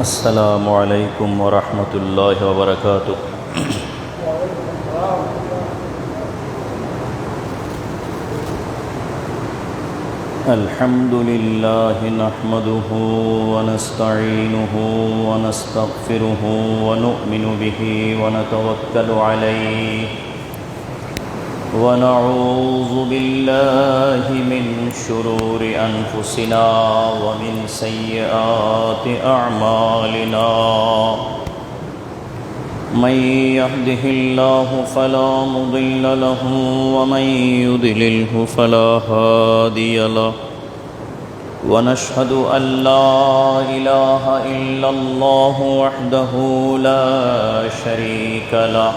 السلام عليكم ورحمة الله وبركاته الحمد لله نحمده ونستعينه ونستغفره ونؤمن به ونتوكل عليه ونعوذ بالله من شرور أنفسنا ومن سيئات أعمالنا من يهده الله فلا مضل له ومن يضلله فلا هادي له ونشهد أن لا إله إلا الله وحده لا شريك له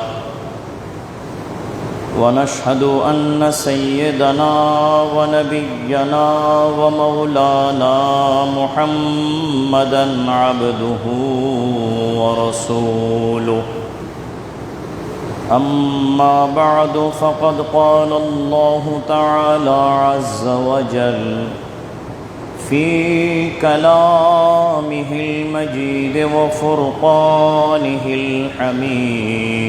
ونشهد أن سيدنا ونبينا ومولانا محمدًا عبده ورسوله أما بعد فقد قال الله تعالى عز وجل في كلامه المجيد وفرقانه الحميد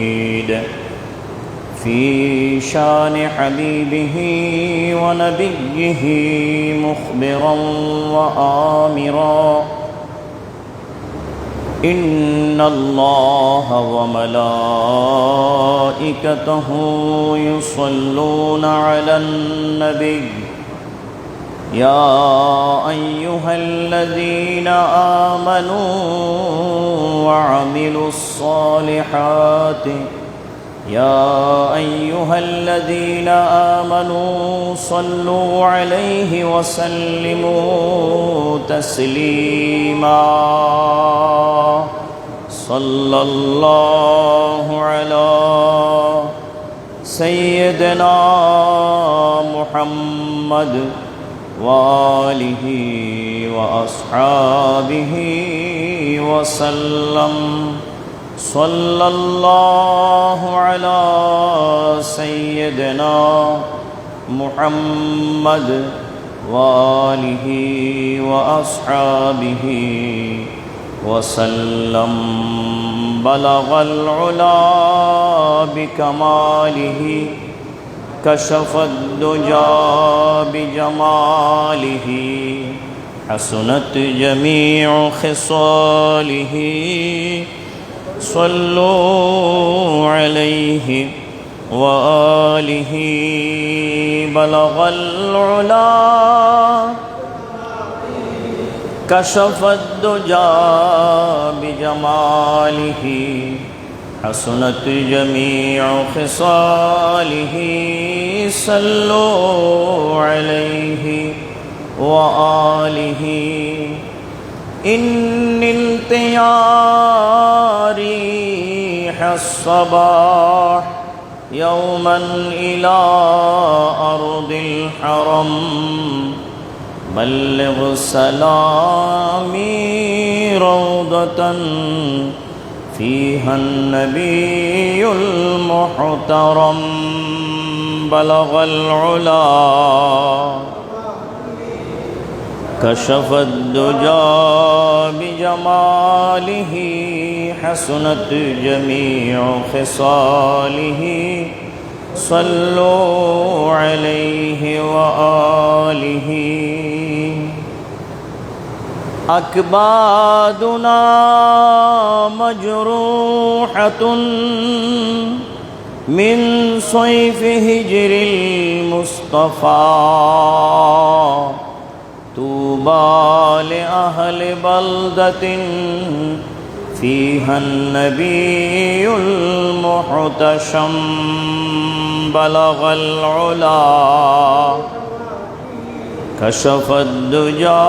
في شان حبيبه ونبيه مخبرا وآمرا إن الله وملائكته يصلون على النبي يا أيها الذين آمنوا وعملوا الصالحات يا أيها الذين آمنوا صلوا عليه وسلموا تسليما صلى الله على سيدنا محمد وآله وأصحابه وسلم صلى الله على سيدنا محمد وآله وأصحابه وسلم بلغ العلا بكماله كشف الدجى بجماله حسنت جميع خصاله صلوا عليه وآله بلغ العلا كشف الدجى بجماله حسنت جميع خصاله صلوا عليه وآله إن ريح الصباح يوما إلى أرض الحرم بلغ سلامي روضة فيها النبي المحترم بلغ العلا كشف الدجى بجماله حسنت جميع خصاله صلوا عليه وآله أكبادنا مجروحة من صيف هجر المصطفى طوبى لأهل بلدة فيها النبي المحتشم بلغ العلا كشف الدجى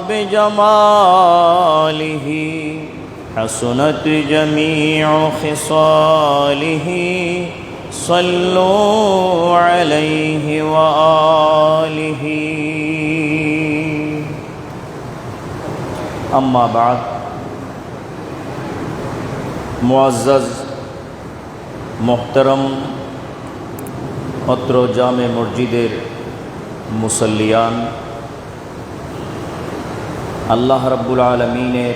بجماله حسنت جميع خصاله صلوا عليه وآله أما بعد মুআজ্জাজ মোহতারম অত্র জামে মসজিদের মুসল্লিয়ান, আল্লাহ রাব্বুল আলামিনের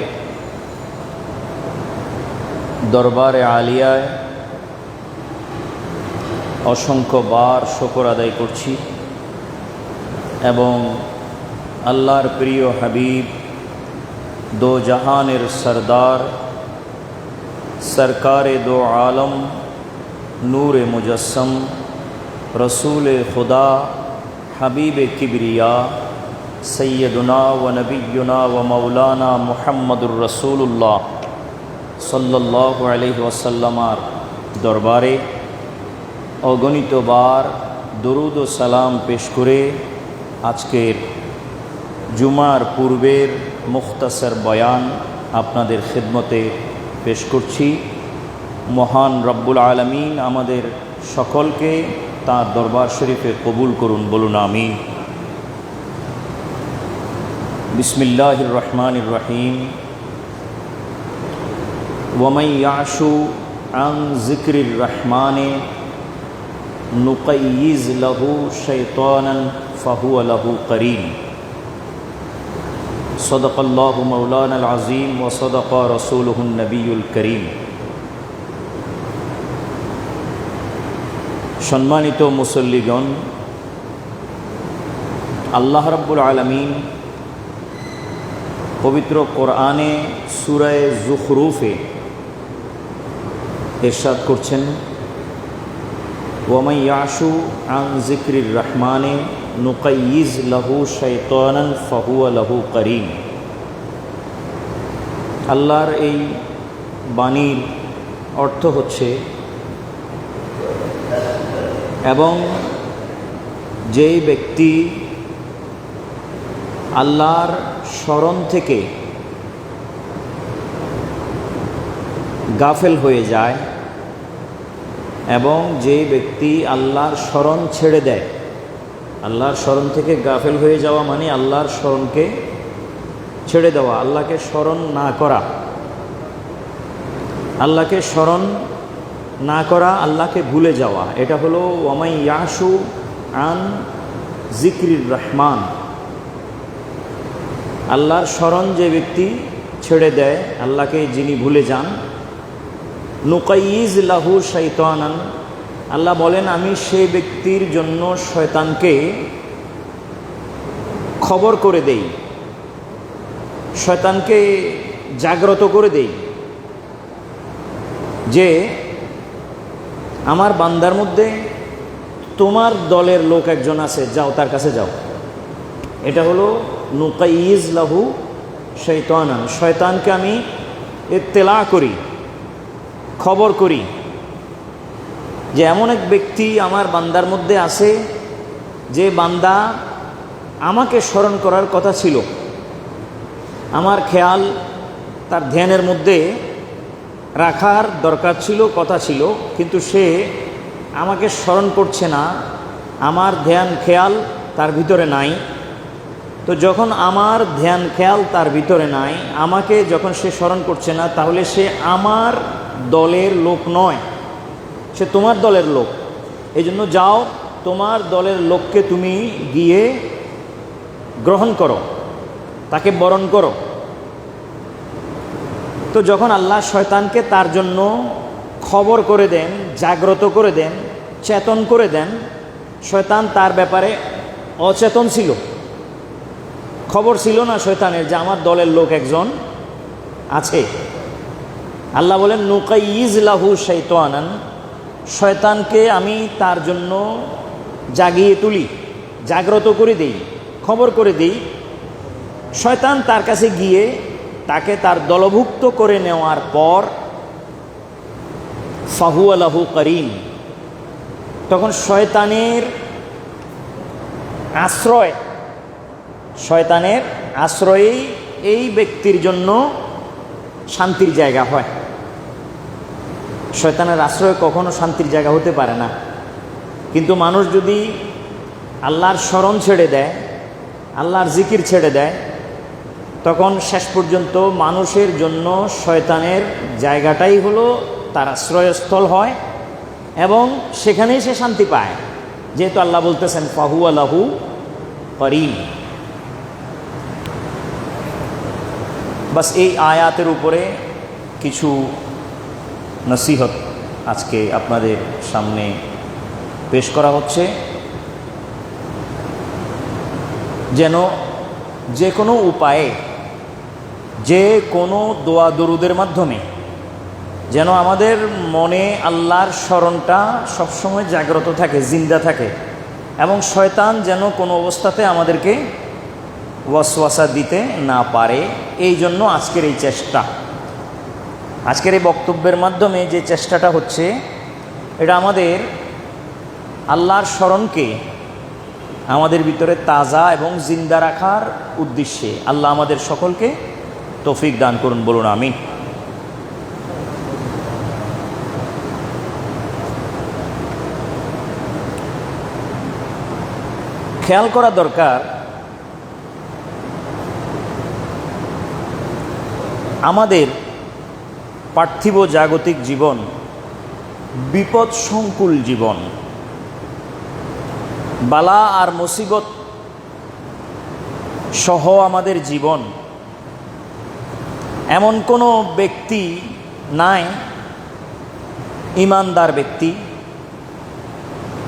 দরবারে আলিয়ায় অসংখ্যবার শুকর আদায় করছি এবং আল্লাহর প্রিয় হাবিব দো জাহানের সরদার সরকারে দো আলম নূরে মুজস্সম রসূলে খুদা হাবিবে কিবরিয়া সৈয়দুনা ও নবিয়ুনা ও মৌলানা মুহাম্মদুর রসূলুল্লাহ সাল্লাল্লাহু আলাইহি ওয়াসাল্লামার দরবারে অগণিতবার দরুদ ও সালাম পেশ করে আজকের জুমার পূর্বের মুখতাসর বয়ান আপনাদের খিদমতে পেশ করছি। মহান রব্বুল আলামিন আমাদের সকলকে তাঁর দরবার শরীফে কবুল করুন, বলুন আমিন। বিসমিল্লাহির রহমানির রহিম। ওয়ামান ইয়াশু আন যিকরির রহমানে নুকাইয়িজ লাহু শাইতানান ফাহুয়া লাহু করিন। সদাকাল্লাহু মাওলানাল আযীম ওয়া সাদাকা রাসূলুহুন নবিয়্যুল করিম। সম্মানিত মুসল্লিগণ, আল্লাহ রাব্বুল আলামিন পবিত্র কোরআনে সূরা যুখরুফে ইরশাদ করছেন, ওয়ামান ইয়াশু আন যিকরির রহমানে নুকাইয়িজ লাহু শাইতানান ফাহুয়া লাহু করিন। আল্লাহর এই বাণীর অর্থ হচ্ছে, এবং যেই ব্যক্তি আল্লাহর স্মরণ থেকে গাফেল হয়ে যায় এবং যে ব্যক্তি আল্লাহর স্মরণ ছেড়ে দেয়, আল্লাহর স্মরণ থেকে গাফেল হয়ে যাওয়া মানে আল্লাহর স্মরণকে ছেড়ে দেওয়া, আল্লাহকে স্মরণ না করা, আল্লাহকে স্মরণ না করা, আল্লাহকে ভুলে যাওয়া, এটা হলো ওয়ামান ইয়াশু আন যিকরির রহমান। আল্লাহর স্মরণ যে ব্যক্তি ছেড়ে দেয়, আল্লাহকে যিনি ভুলে যান, নুকাইয়িজ লাহু শাইতানান, আল্লাহ বলেন আমি সেই ব্যক্তির জন্য শয়তানকে খবর করে দেই, শয়তানকে জাগ্রত করে দেই যে আমার বান্দার মধ্যে তোমার দলের লোক একজন আছে, যাও তার কাছে যাও। এটা হলো নুকাইয়িজ লাহু শাইতানান, শয়তানকে আমি ইত্তেলা করি, খবর করি যে এমন এক ব্যক্তি আমার বান্দার মধ্যে আছে যে বান্দা আমাকে স্মরণ করার কথা ছিল, আমার খেয়াল তার ধ্যানের মধ্যে রাখার দরকার ছিল, কথা ছিল, কিন্তু সে আমাকে স্মরণ করছে না, আমার ধ্যান খেয়াল তার ভিতরে নাই। তো যখন আমার ধ্যান খেয়াল তার ভিতরে নাই, আমাকে যখন সে স্মরণ করছে না, তাহলে সে আমার দলের লোক নয়, সে তোমার দলের লোক। এই জন্য যাও, তোমার দলের লোককে তুমি গিয়ে গ্রহণ করো, তাকে বরণ করো। তো যখন আল্লাহ শয়তানকে তার জন্য খবর করে দেন, জাগ্রত করে দেন, চেতন করে দেন, শয়তান তার ব্যাপারে অচেতন ছিল, খবর ছিল না শয়তানের যে আমার দলের লোক একজন আছে। আল্লাহ বলেন নুকাইয়িজ লাহু শাইতানান, শয়তানকে আমি তার জন্য জাগিয়ে তুলি, জাগ্রত করে দেই, খবর করে দিই। শয়তান তার কাছে গিয়ে তাকে তার দলভুক্ত করে নেওয়ার পর ফাহুয়া লাহু করিন, তখন শয়তানের আশ্রয়, শয়তানের আশ্রয়েই এই ব্যক্তির জন্য শান্তির জায়গা হয়। শয়তানের আশ্রয় কখনো শান্তির জায়গা হতে পারে না। কিন্তু মানুষ যদি আল্লাহর স্মরণ ছেড়ে দেয়, আল্লাহর জিকির ছেড়ে দেয়, তখন শেষ পর্যন্ত মানুষের জন্য শয়তানের জায়গাটাই হলো তার আশ্রয়স্থল হয় এবং সেখানেই সে শান্তি পায়, যেহেতু আল্লাহ বলতেছেন ফাহুয়া লাহু করিন। বাস এই আয়াতের উপরে কিছু নসিহত আজকে আপনাদের সামনে পেশ করা হচ্ছে, যেন যে কোনো উপায়ে, যে কোনো দোয়া দরুদের মাধ্যমে যেন আমাদের মনে আল্লাহর স্মরণটা সবসময় জাগ্রত থাকে, জিন্দা থাকে, এবং শয়তান যেন কোনো অবস্থাতে আমাদেরকে ওয়াসওয়াসা দিতে না পারে। এই জন্য আজকের এই চেষ্টা, আজকের এই বক্তব্যের মাধ্যমে যে চেষ্টাটা হচ্ছে, এটা আমাদের আল্লাহর স্মরণকে আমাদের ভিতরে তাজা এবং জিন্দা রাখার উদ্দেশ্যে। আল্লাহ আমাদের সকলকে তৌফিক দান করুন, বলুন আমিন। খেয়াল করা দরকার, আমাদের পার্থিব জাগতিক জীবন বিপদ সংকুল জীবন। বালা আর মুসিবত সহ আমাদের জীবন। এমন কোনো ব্যক্তি নাই, ইমানদার ব্যক্তি,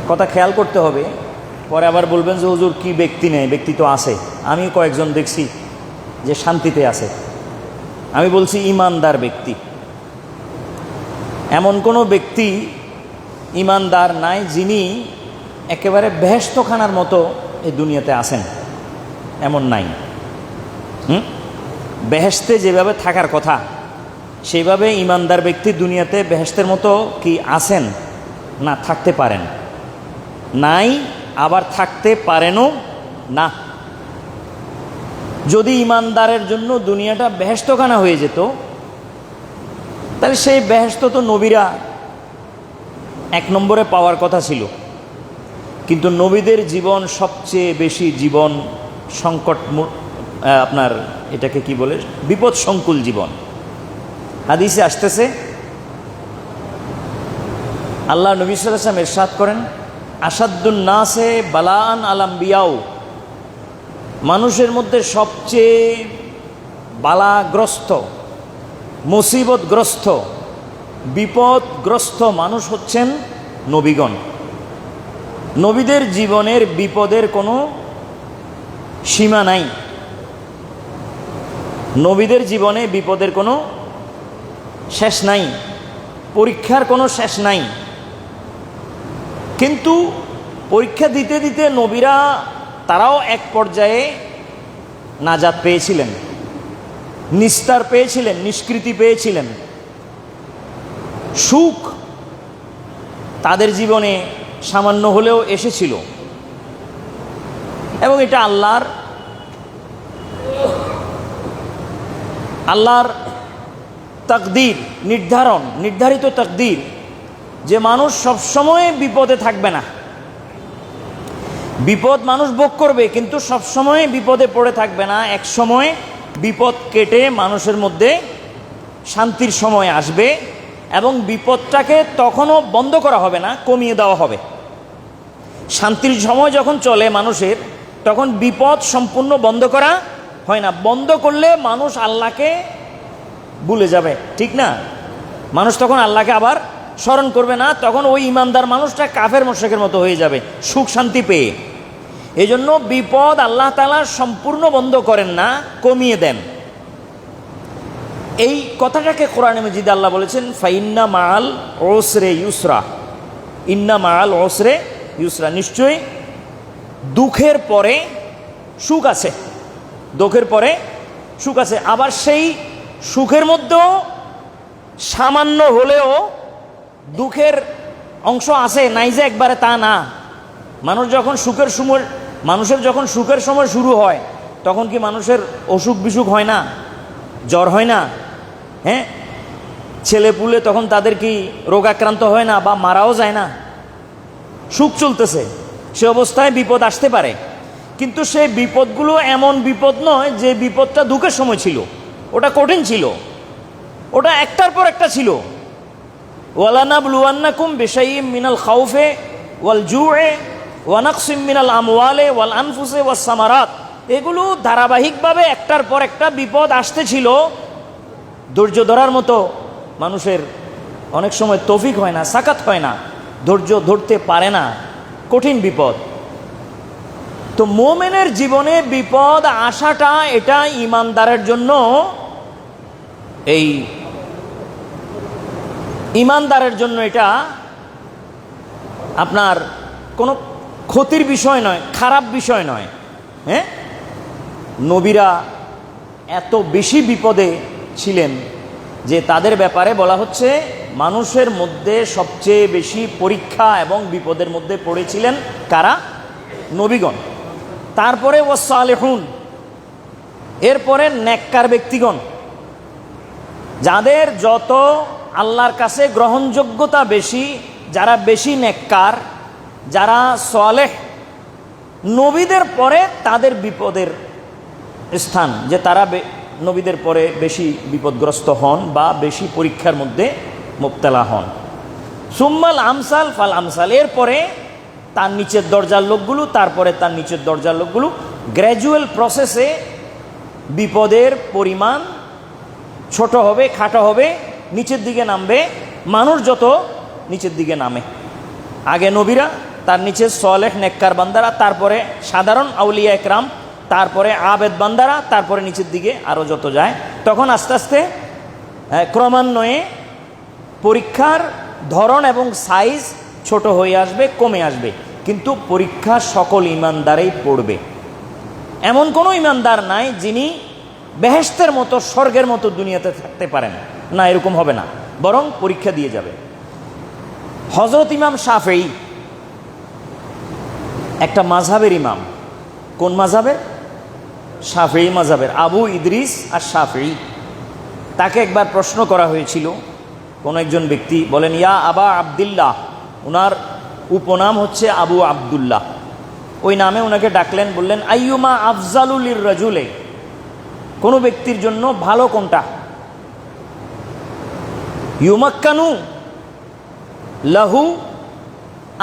কথা খেয়াল করতে হবে। পরে আবার বলবেন যে হুজুর কি ব্যক্তি নেই, ব্যক্তি তো আছে। আমি কয়েকজন দেখছি যে শান্তিতে আছে। আমি বলছি ইমানদার ব্যক্তি। এমন কোনো ব্যক্তি ইমানদার নাই যিনি একেবারে বেহেশতখানার মতো এই দুনিয়াতে আছেন, এমন নাই। বেহেশতে যেভাবে থাকার কথা সেইভাবে ইমানদার ব্যক্তি দুনিয়াতে বেহেশতের মতো কি আছেন? না, থাকতে পারেন নাই, আবার থাকতে পারেনও না। যদি ইমানদারের জন্য দুনিয়াটা বেহেশতখানা হয়ে যেত, তাহলে সেই বেহেশত তো নবীরা এক নম্বরে পাওয়ার কথা ছিল। কিন্তু নবীদের জীবন সবচেয়ে বেশি জীবন সংকট, আপনার এটাকে কি বলে, বিপদ সংকুল জীবন। হাদিসে আসতেছে, আল্লাহ নবী সাল্লাল্লাহু আলাইহি ওয়াসাল্লাম ইরশাদ করেন, আসাদ্দুন নাসে বালাআন আল আম্বিয়াউ, মানুষের মধ্যে সবচেয়ে বালাগ্রস্ত, মুসিবতগ্রস্ত, বিপদগ্রস্ত মানুষ হচ্ছেন নবীগণ। নবীদের জীবনের বিপদের কোনো সীমা নাই, নবীদের জীবনে বিপদের কোনো শেষ নাই, পরীক্ষার কোনো শেষ নাই। কিন্তু পরীক্ষা দিতে দিতে নবীরা তারাও এক পর্যায়ে নাজাত পেয়েছিলেন, নিস্তার পেয়েছিলেন, নিষ্কৃতি পেয়েছিলেন। সুখ তাদের জীবনে সামান্য হলেও এসেছিল, এবং এটা আল্লাহর তাকদীর, নির্ধারিত তাকদীর, যে মানুষ সবসময় বিপদে থাকবে না। বিপদ মানুষ ভোগ করবে, কিন্তু সবসময় বিপদে পড়ে থাকবে না। এক সময় বিপদ কেটে মানুষের মধ্যে শান্তির সময় আসবে, এবং বিপদটাকে তখনও বন্ধ করা হবে না, কমিয়ে দেওয়া হবে। শান্তির সময় যখন চলে মানুষের, তখন বিপদ সম্পূর্ণ বন্ধ করা হয় না। বন্ধ করলে মানুষ আল্লাহকে ভুলে যাবে, ঠিক না? মানুষ তখন আল্লাহকে আবার স্মরণ করবে না, তখন ওই ইমানদার মানুষটা কাফের মুশরিকের মতো হয়ে যাবে সুখ শান্তি পেয়ে। এই জন্য বিপদ আল্লাহ তাআলা সম্পূর্ণ বন্ধ করেন না, কমিয়ে দেন। এই কথাটাকে কোরআনে মাজিদে আল্লাহ বলেছেন, ফাইন্না মাআল উসরে ইউসরা, ইন্না মাআল উসরে ইউসরা, নিশ্চয়ই দুঃখের পরে সুখ আছে, দুঃখের পরে সুখ আছে। আবার সেই সুখের মধ্যেও সামান্য হলেও দুঃখের অংশ আছে, নাই যে একবারে তা না। মানুষের যখন সুখের সময় শুরু হয়, তখন কি মানুষের অসুখ বিসুখ হয় না? জ্বর হয় না? হ্যাঁ, ছেলে পুলে তখন তাদের কি রোগাক্রান্ত হয় না, বা মারাও যায় না? সুখ চলতেছে, সে অবস্থায় বিপদ আসতে পারে। কিন্তু সেই বিপদগুলো এমন বিপদ নয় যে বিপদটা দুঃখের সময় ছিল, ওটা কঠিন ছিল, ওটা একটার পর একটা ছিল। ওয়ালানাবলুয়ান্নাকুম বিশাইইম মিনাল খাউফে ওয়াল জু'এ ওয়া নাকসিম মিনাল আমওয়ালে ওয়াল আনফুসে ওয়াস সামারাত, এগুলো ধারাবাহিকভাবে একটার পর একটা বিপদ আসতেছিল। ধৈর্য ধরার মতো মানুষের অনেক সময় তৌফিক হয় না, সাকাত হয় না, ধৈর্য ধরতে পারে না, কঠিন বিপদ। তো মোমেনের জীবনে বিপদ আসাটা এটা ইমানদারের জন্য, এই ইমানদারের জন্য এটা আপনার কোনো ক্ষতির বিষয় নয়, খারাপ বিষয় নয়। হ্যাঁ, নবীরা এত বেশি বিপদে ছিলেন যে তাদের ব্যাপারে বলা হচ্ছে মানুষের মধ্যে সবচেয়ে বেশি পরীক্ষা এবং বিপদের মধ্যে পড়েছিলেন কারা? নবীগণ। তারপরে ওয়াসসালিহুন, এরপরে নেককার ব্যক্তিগণ, যাদের যত আল্লাহর কাছে গ্রহণযোগ্যতা বেশি, যারা বেশি নেককার, যারা সালেহ, নবীদের পরে তাদের বিপদের স্থান, যে তারা নবীদের পরে বেশি বিপদগ্রস্ত হন বা বেশি পরীক্ষার মধ্যে মুবতালা হন। সুম্মাল আমসাল ফাল আমসাল, এরপরে তার নিচের দরজার লোকগুলো, তারপরে তার নিচের দরজার লোকগুলো, গ্র্যাজুয়াল প্রসেসে বিপদের পরিমাণ ছোট হবে, খাটো হবে, নিচের দিকে নামবে। মানুষ যত নিচের দিকে নামে, আগে নবীরা, তার নিচে সালেহ নেককার বান্দারা, তারপরে সাধারণ আউলিয়া একরাম, তারপরে আবেদ বান্দারা, তারপরে নিচের দিকে আরও যত যায়, তখন আস্তে আস্তে ক্রমান্বয়ে পরীক্ষার ধরন এবং সাইজ ছোট হয়ে আসবে, কমে আসবে। কিন্তু পরীক্ষা সকল ইমানদারেই পড়বে। এমন কোনো ইমানদার নাই যিনি বেহেশতের মতো, স্বর্গের মতো দুনিয়াতে থাকতে পারেন না, এরকম হবে না, বরং পরীক্ষা দিয়ে যাবে। হযরত ইমাম শাফেঈ একটা মাযহাবের ইমাম। কোন মাযহাবের? শাফেঈ মাযহাবের। আবু ইদ্রিস আর শাফেঈ। তাকে একবার প্রশ্ন করা হয়েছিল, কোন একজন ব্যক্তি বলেন, ইয়া আবা আবদুল্লাহ, ওনার উপনাম হচ্ছে আবু আবদুল্লাহ, ওই নামে ওনাকে ডাকলেন, বললেন আইয়ুমা আফজালুল লিররাজুলে, কোন ব্যক্তির জন্য ভালো কোনটা? ইউমাক্কানু লাহু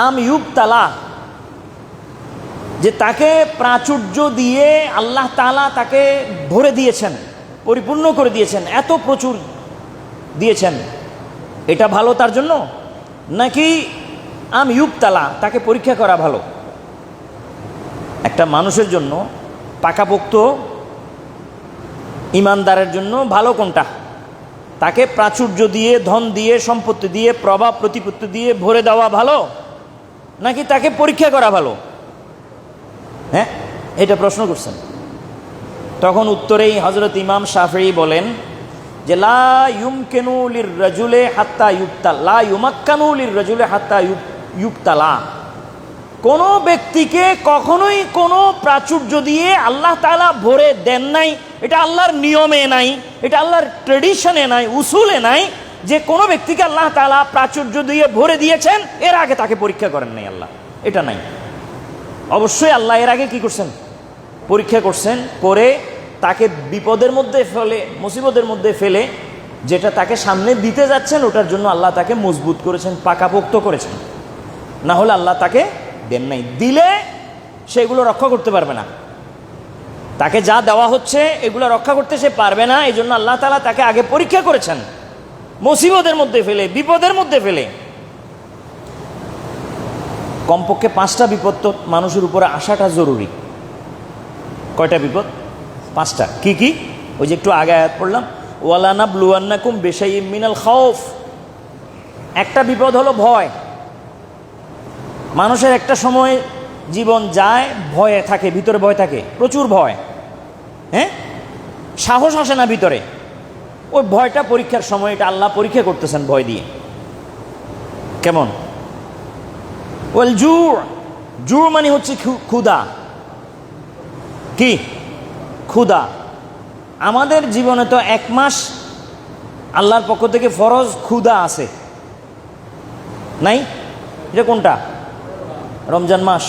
আম ইউবতালা, যে তাকে প্রাচুর্য দিয়ে আল্লাহ তাআলা তাকে ভরে দিয়েছেন, পরিপূর্ণ করে দিয়েছেন, এত প্রচুর দিয়েছেন, এটা ভালো তার জন্য, নাকি আম ইউবতালা, তাকে পরীক্ষা করা ভালো? একটা মানুষের জন্য, পাকাপোক্ত ইমানদারের জন্য ভালো কোনটা? তাকে প্রাচুর্য দিয়ে, ধন দিয়ে, সম্পত্তি দিয়ে, প্রভাব প্রতিপত্তি দিয়ে ভরে দেওয়া ভালো, নাকি তাকে পরীক্ষা করা ভালো? হ্যাঁ, এটা প্রশ্ন করছেন। তখন উত্তরেই হযরত ইমাম শাফেঈ বলেন যে লা ইউমকিনু লিররাজুলি হাত্তা ইউবতালা, লা ইউমাক্কানু লিররাজুলি হাত্তা ইউবতালা, কোনো ব্যক্তিকে কখনোই কোনো প্রাচুর্য দিয়ে আল্লাহ তাআলা ভরে দেন নাই, এটা আল্লাহর নিয়মে নাই, এটা আল্লাহর ট্রেডিশনে নাই, উসুলে নাই, যে কোনো ব্যক্তিকে আল্লাহ তাআলা প্রাচুর্য দিয়ে ভরে দিয়েছেন, এর আগে তাকে পরীক্ষা করেন নাই আল্লাহ, এটা নাই। অবশ্যই আল্লাহ এর আগে কি করছেন? পরীক্ষা করছেন, করে তাকে বিপদের মধ্যে ফেলে, মুসিবতের মধ্যে ফেলে, যেটা তাকে সামনে দিতে যাচ্ছেন ওটার জন্য আল্লাহ তাকে মজবুত করেছেন, পাকাপোক্ত করেছেন। না হলে আল্লাহ তাকে দেন নাই, দিলে সেগুলো রক্ষা করতে পারবে না। তাকে যা দেওয়া হচ্ছে এগুলো রক্ষা করতে সে পারবে না, এই জন্য আল্লাহ তাআলা তাকে আগে পরীক্ষা করেছেন, মুসিবতের মধ্যে ফেলে, বিপদের মধ্যে ফেলে। কমপক্ষে 5টা বিপদ তো মানুষের উপরে আসাটা জরুরি। কয়টা বিপদ? 5টা। কি কি? ওই যে একটু আগে আয়াত পড়লাম, ওয়ালা নাবলুয়ান্নাকুম বিশাইইম মিনাল খাউফ। একটা বিপদ হলো ভয়। মানুষের একটা সময় জীবন যায়, ভয়ে থাকে, ভিতরে ভয় থাকে, প্রচুর ভয়। হ্যাঁ, সাহস আসে না ভিতরে, ওই ভয়টা পরীক্ষার সময়, এটা আল্লাহ পরীক্ষা করতেছেন ভয় দিয়ে। কেমন? ওয়াল জু মানে হচ্ছে ক্ষুধা। কি? ক্ষুধা। আমাদের জীবনে তো 1 মাস আল্লাহর পক্ষ থেকে ফরজ ক্ষুধা আছে, নাই? এটা কোনটা? রমজান মাস।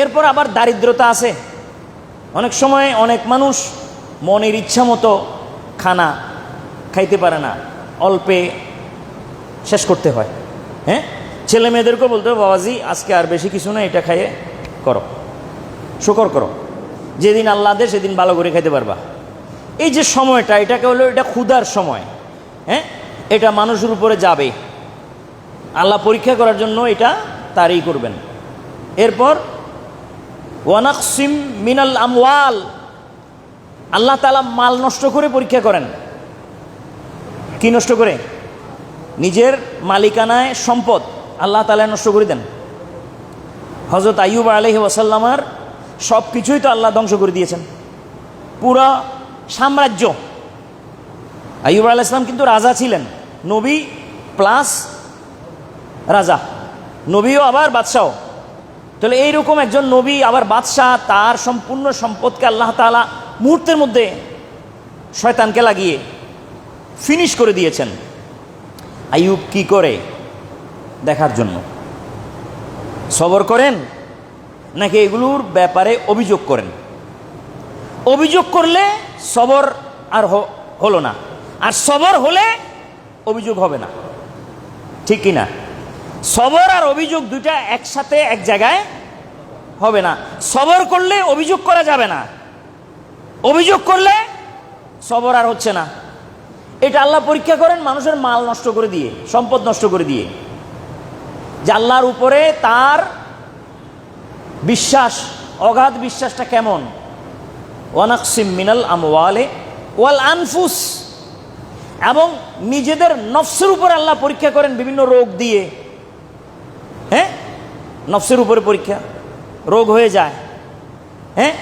এরপর আবার দারিদ্রতা আছে। অনেক সময় অনেক মানুষ মনের ইচ্ছা মতো খানা খাইতে পারে না, অল্পে শেষ করতে হয়। হ্যাঁ, ছেলে মেয়েদেরকেও বলতে হবে, বাবাজি আজকে আর বেশি কিছু না, এটা খাইয়ে করো, শুকর করো, যেদিন আল্লাহ দেয় সেদিন ভালো করে খাইতে পারবা। এই যে সময়টা, এটাকে হলো এটা ক্ষুধার সময়। হ্যাঁ, এটা মানুষের উপরে যাবে, আল্লাহ পরীক্ষা করার জন্য এটা তারই করবেন। এরপর ওয়ানাকসিম মিনাল আমওয়াল, আল্লাহ তাআলা মাল নষ্ট করে পরীক্ষা করেন। কি নষ্ট করে? নিজের মালিকানায় সম্পদ আল্লাহ তাআলা নষ্ট করে দেন। হযরত আইয়ুব আলাইহি ওয়াসাল্লামার সব কিছুই তো আল্লাহ ধ্বংস করে দিয়েছেন, পুরা সাম্রাজ্য। আইয়ুব আলাইহিস সালাম কিন্তু রাজা ছিলেন, নবী প্লাস রাজা, নবীও আবার বাদশাহ। তাহলে এইরকম একজন নবী আবার বাদশাহ, তার সম্পূর্ণ সম্পদকে আল্লাহ তাআলা মুহূর্তের মধ্যে শয়তানকে লাগিয়ে ফিনিশ করে দিয়েছেন। আইয়ুব কি করে দেখার জন্য সবর করেন, নাকি এগুলোর ব্যাপারে অভিযোগ করেন? অভিযোগ করলে সবর আর হলো না, আর সবর হলে অভিযোগ হবে না, ঠিক কি না? সবর আর অভিযোগ দুইটা একসাথে এক জায়গায় হবে না। সবর করলে অভিযোগ করা যাবে না, অভিযোগ করলে সবর আর হচ্ছে না। এটা আল্লাহ পরীক্ষা করেন মানুষের মাল নষ্ট করে দিয়ে, সম্পদ নষ্ট করে দিয়ে, যে আল্লাহর উপরে তার বিশ্বাস, অগাধ বিশ্বাসটা কেমন। ওয়ানাকসিম মিনাল আমওয়ালে ওয়াল আনফুস, এবং নিজেদের নফসের উপরে আল্লাহ পরীক্ষা করেন বিভিন্ন রোগ দিয়ে। হ্যাঁ, নফসের উপরে পরীক্ষা, রোগ হয়ে যায়। হ্যাঁ,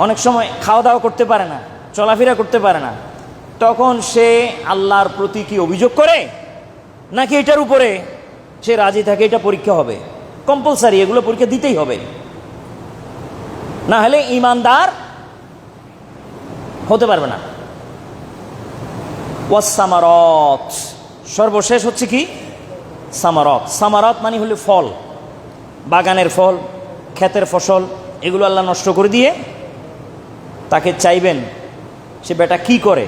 অনেক সময় খাওয়া দাওয়া করতে পারে না, চলাফেরা করতে পারে না, তখন সে আল্লাহর প্রতি কি অভিযোগ করে, নাকি এটার উপরে সে রাজি থাকে? এটা পরীক্ষা হবে, কম্পালসারি, এগুলো পরীক্ষা দিতেই হবে, না হলে ঈমানদার হতে পারবে না। ওয়াসসামারাত, সর্বশেষ হচ্ছে কি? সামারাত। সামারাত মানে হলো ফল, বাগানের ফল, ক্ষেতের ফসল, এগুলো আল্লাহ নষ্ট করে দিয়ে তাকে চাইবেন সে বেটা কি করে।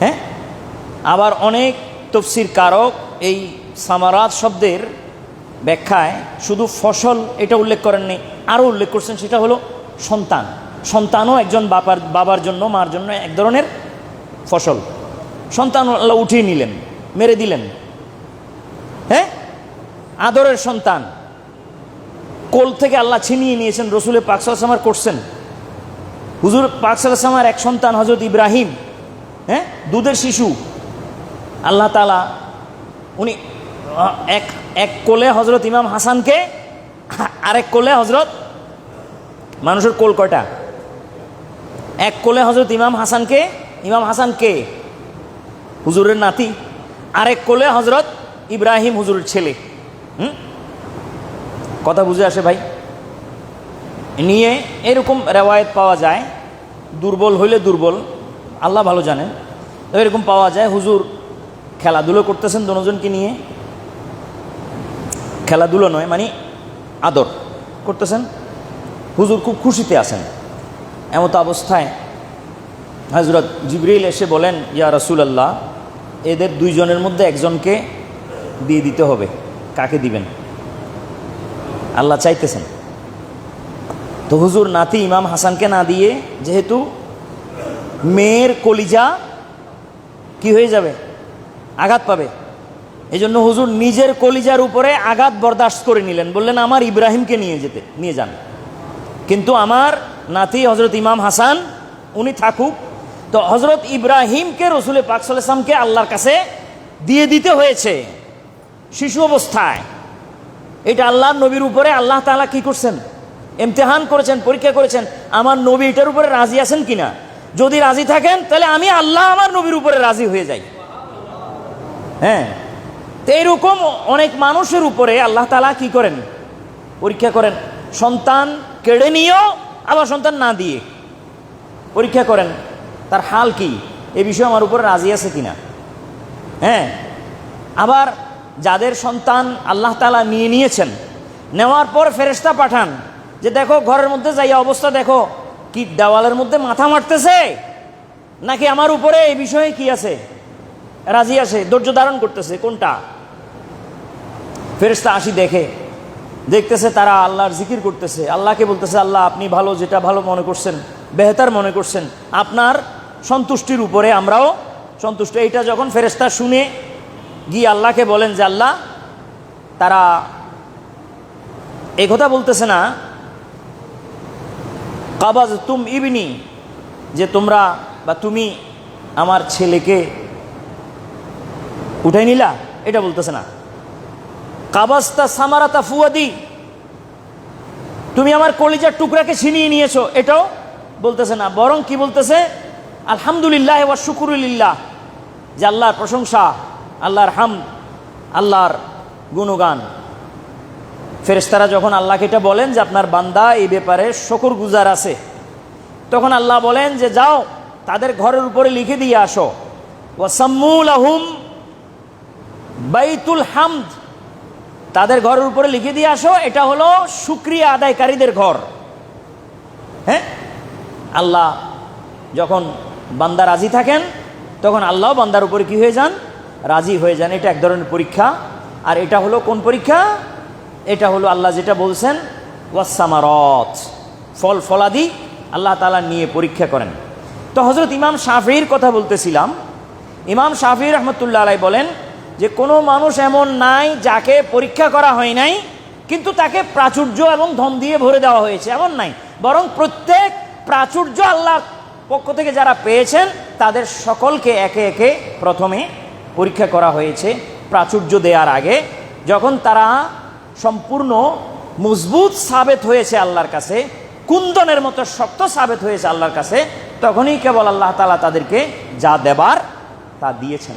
হ্যাঁ, আবার অনেক তাফসীর কারক এই সামারাত শব্দের ব্যাখ্যায় শুধু ফসল এটা উল্লেখ করেননি, আরও উল্লেখ করছেন, সেটা হলো সন্তান। সন্তানও একজন বাবার জন্য, মার জন্য এক ধরনের ফসল। সন্তান আল্লাহ উঠিয়ে নিলেন, মেরে দিলেন। হ্যাঁ, আদরের সন্তান কোল থেকে আল্লাহ ছিনিয়ে নিয়েছেন, রসুল পাক সাল্লাল্লাহু আলাইহি ওয়াসাল্লাম করছেন। হুজুর পাক সাল্লাল্লাহু আলাইহি ওয়াসাল্লামের এক সন্তান হযরত ইব্রাহিম, হ্যাঁ, দুধের শিশু, আল্লাহ তাআলা উনি এক কোলে হযরত ইমাম হাসানকে, আরেক কোলে হযরত, মানুষের কোল কয়টা? এক কোলে হযরত ইমাম হাসানকে, ইমাম হাসান কে? হুজুরের নাতি। আরেক কোলে হযরত ইব্রাহিম, হুজুরের ছেলে। কথা বুঝে আসে ভাই? নিয়ে এরকম রেওয়ায়েত পাওয়া যায়, দুর্বল হইলে দুর্বল, আল্লাহ ভালো জানেন। তো এরকম পাওয়া যায় হুজুর খেলাধুলো করতেছেন দুজনকে নিয়ে, খেলাধুলো নয় মানে আদর করতেছেন, হুজুর খুব খুশিতে আছেন। এমত অবস্থায় হযরত জিবরিল এসে বলেন, ইয়া রাসূলুল্লাহ, এদের দুইজনের মধ্যে একজনকে দিয়ে দিতে হবে। কাকে দিবেন? আল্লাহ চাইতেছেন। তো হুজুর নাতি ইমাম হাসানকে না দিয়ে, যেহেতু মেয়ের কলিজা কি হয়ে যাবে, আঘাত পাবে, এই জন্য হুজুর নিজের কলিজার উপরে আঘাত বরদাস্ত করে নিলেন, বললেন আমার ইব্রাহিমকে নিয়ে যান, কিন্তু আমার নাতি হযরত ইমাম হাসান উনি থাকুক। তো হযরত ইব্রাহিমকে রসুল পাক সাল্লাল্লাহু আলাইহি ওয়াসাল্লামকে আল্লাহর কাছে দিয়ে দিতে হয়েছে শিশু অবস্থায়। এটা আল্লাহর নবীর উপরে আল্লাহ তাআলা কি করছেন? ইমতিহান করেছেন, পরীক্ষা করেছেন, আমার নবী এটার উপরে রাজি আছেন কিনা। যদি রাজি থাকেন তাহলে আমি আল্লাহ আমার নবীর উপরে রাজি হয়ে যাই। হ্যাঁ, তো এইরকম অনেক মানুষের উপরে আল্লাহ তাআলা কি করেন? পরীক্ষা করেন। সন্তান কেড়ে নিয়েও আবার সন্তান না দিয়ে পরীক্ষা করেন, তার হাল কি, এ বিষয়ে আমার উপরে রাজি আছে কিনা। হ্যাঁ, আবার যাদের সন্তান আল্লাহ তাআলা নিয়েছেন, নেওয়ার পর ফেরেশতা পাঠান যে দেখো ঘরের মধ্যে যাইয়া অবস্থা দেখো, কি দেওয়ালের মধ্যে মাথা মারতেছে, নাকি আমার উপরে এই বিষয়ে কি আছে, রাজি আছে, ধৈর্য ধারণ করতেছে, কোনটা? ফেরেশতা আসি দেখতেছে তারা আল্লাহর জিকির করতেছে, আল্লাহকে বলতেছে, আল্লাহ আপনি ভালো, যেটা ভালো মনে করছেন, বেহতার মনে করছেন, আপনার সন্তুষ্টির উপরে আমরাও সন্তুষ্ট। এইটা যখন ফেরেশতা শুনে গিয়ে আল্লাহকে বলেন যে আল্লাহ, তারা এই কথা বলতেছে না কাবাজ তুম ইবনি, যে তোমরা বা তুমি আমার ছেলেকে উঠাই নিলা, এটা বলতেছে না। কাবাজতা সামারাতা ফুয়াদি, তুমি আমার কলিজার টুকরাকে ছিনিয়ে নিয়েছো, এটাও বলতেছে না। বরং কি বলতেছে? আলহামদুলিল্লাহ ওয়া শুকরুলিল্লাহ, যে আল্লাহর প্রশংসা, আল্লাহর হামদ, আল্লাহর গুণগান। ফেরেশতারা যখন আল্লাহকে এটা বলেন যে আপনার বান্দা এই ব্যাপারে শুকরগুজার আছে, তখন আল্লাহ বলেন যে যাও তাদের ঘরের উপরে লিখে দিয়ে আসো, ওয়াসাম্মু লাহুম বাইতুল হামদ, তাদের ঘরের উপরে লিখে দিয়ে আসো এটা হলো শুকরিয়া আদায়কারীদের ঘর। হ্যাঁ, আল্লাহ যখন বান্দা রাজি থাকেন তখন আল্লাহ বান্দার উপরে কি হয়ে যান? রাজি হয়ে যান। এটা এক ধরনের পরীক্ষা। আর এটা হলো কোন পরীক্ষা? এটা হলো আল্লাহ যেটা বলছেন ওয়াসসামারাত, ফল ফলাদি আল্লাহ তাআলা নিয়ে পরীক্ষা করেন। তো হযরত ইমাম শাফিঈর কথা বলতেছিলাম। ইমাম শাফিঈ রাহমাতুল্লাহ আলাইহি বলেন যে কোনো মানুষ এমন নাই যাকে পরীক্ষা করা হয় নাই কিন্তু তাকে প্রাচুর্য এবং ধন দিয়ে ভরে দেওয়া হয়েছে, এমন নাই। বরং প্রত্যেক প্রাচুর্য আল্লাহর পক্ষ থেকে যারা পেয়েছেন তাদের সকলকে একে একে প্রথমে পরীক্ষা করা হয়েছে প্রাচুর্য দেওয়ার আগে। যখন তারা সম্পূর্ণ মজবুত সাবেত হয়েছে আল্লাহর কাছে, কুন্দনের মতো শক্ত সাবেত হয়েছে আল্লাহর কাছে, তখনই কেবল আল্লাহ তাআলা তাদেরকে যা দেবার তা দিয়েছেন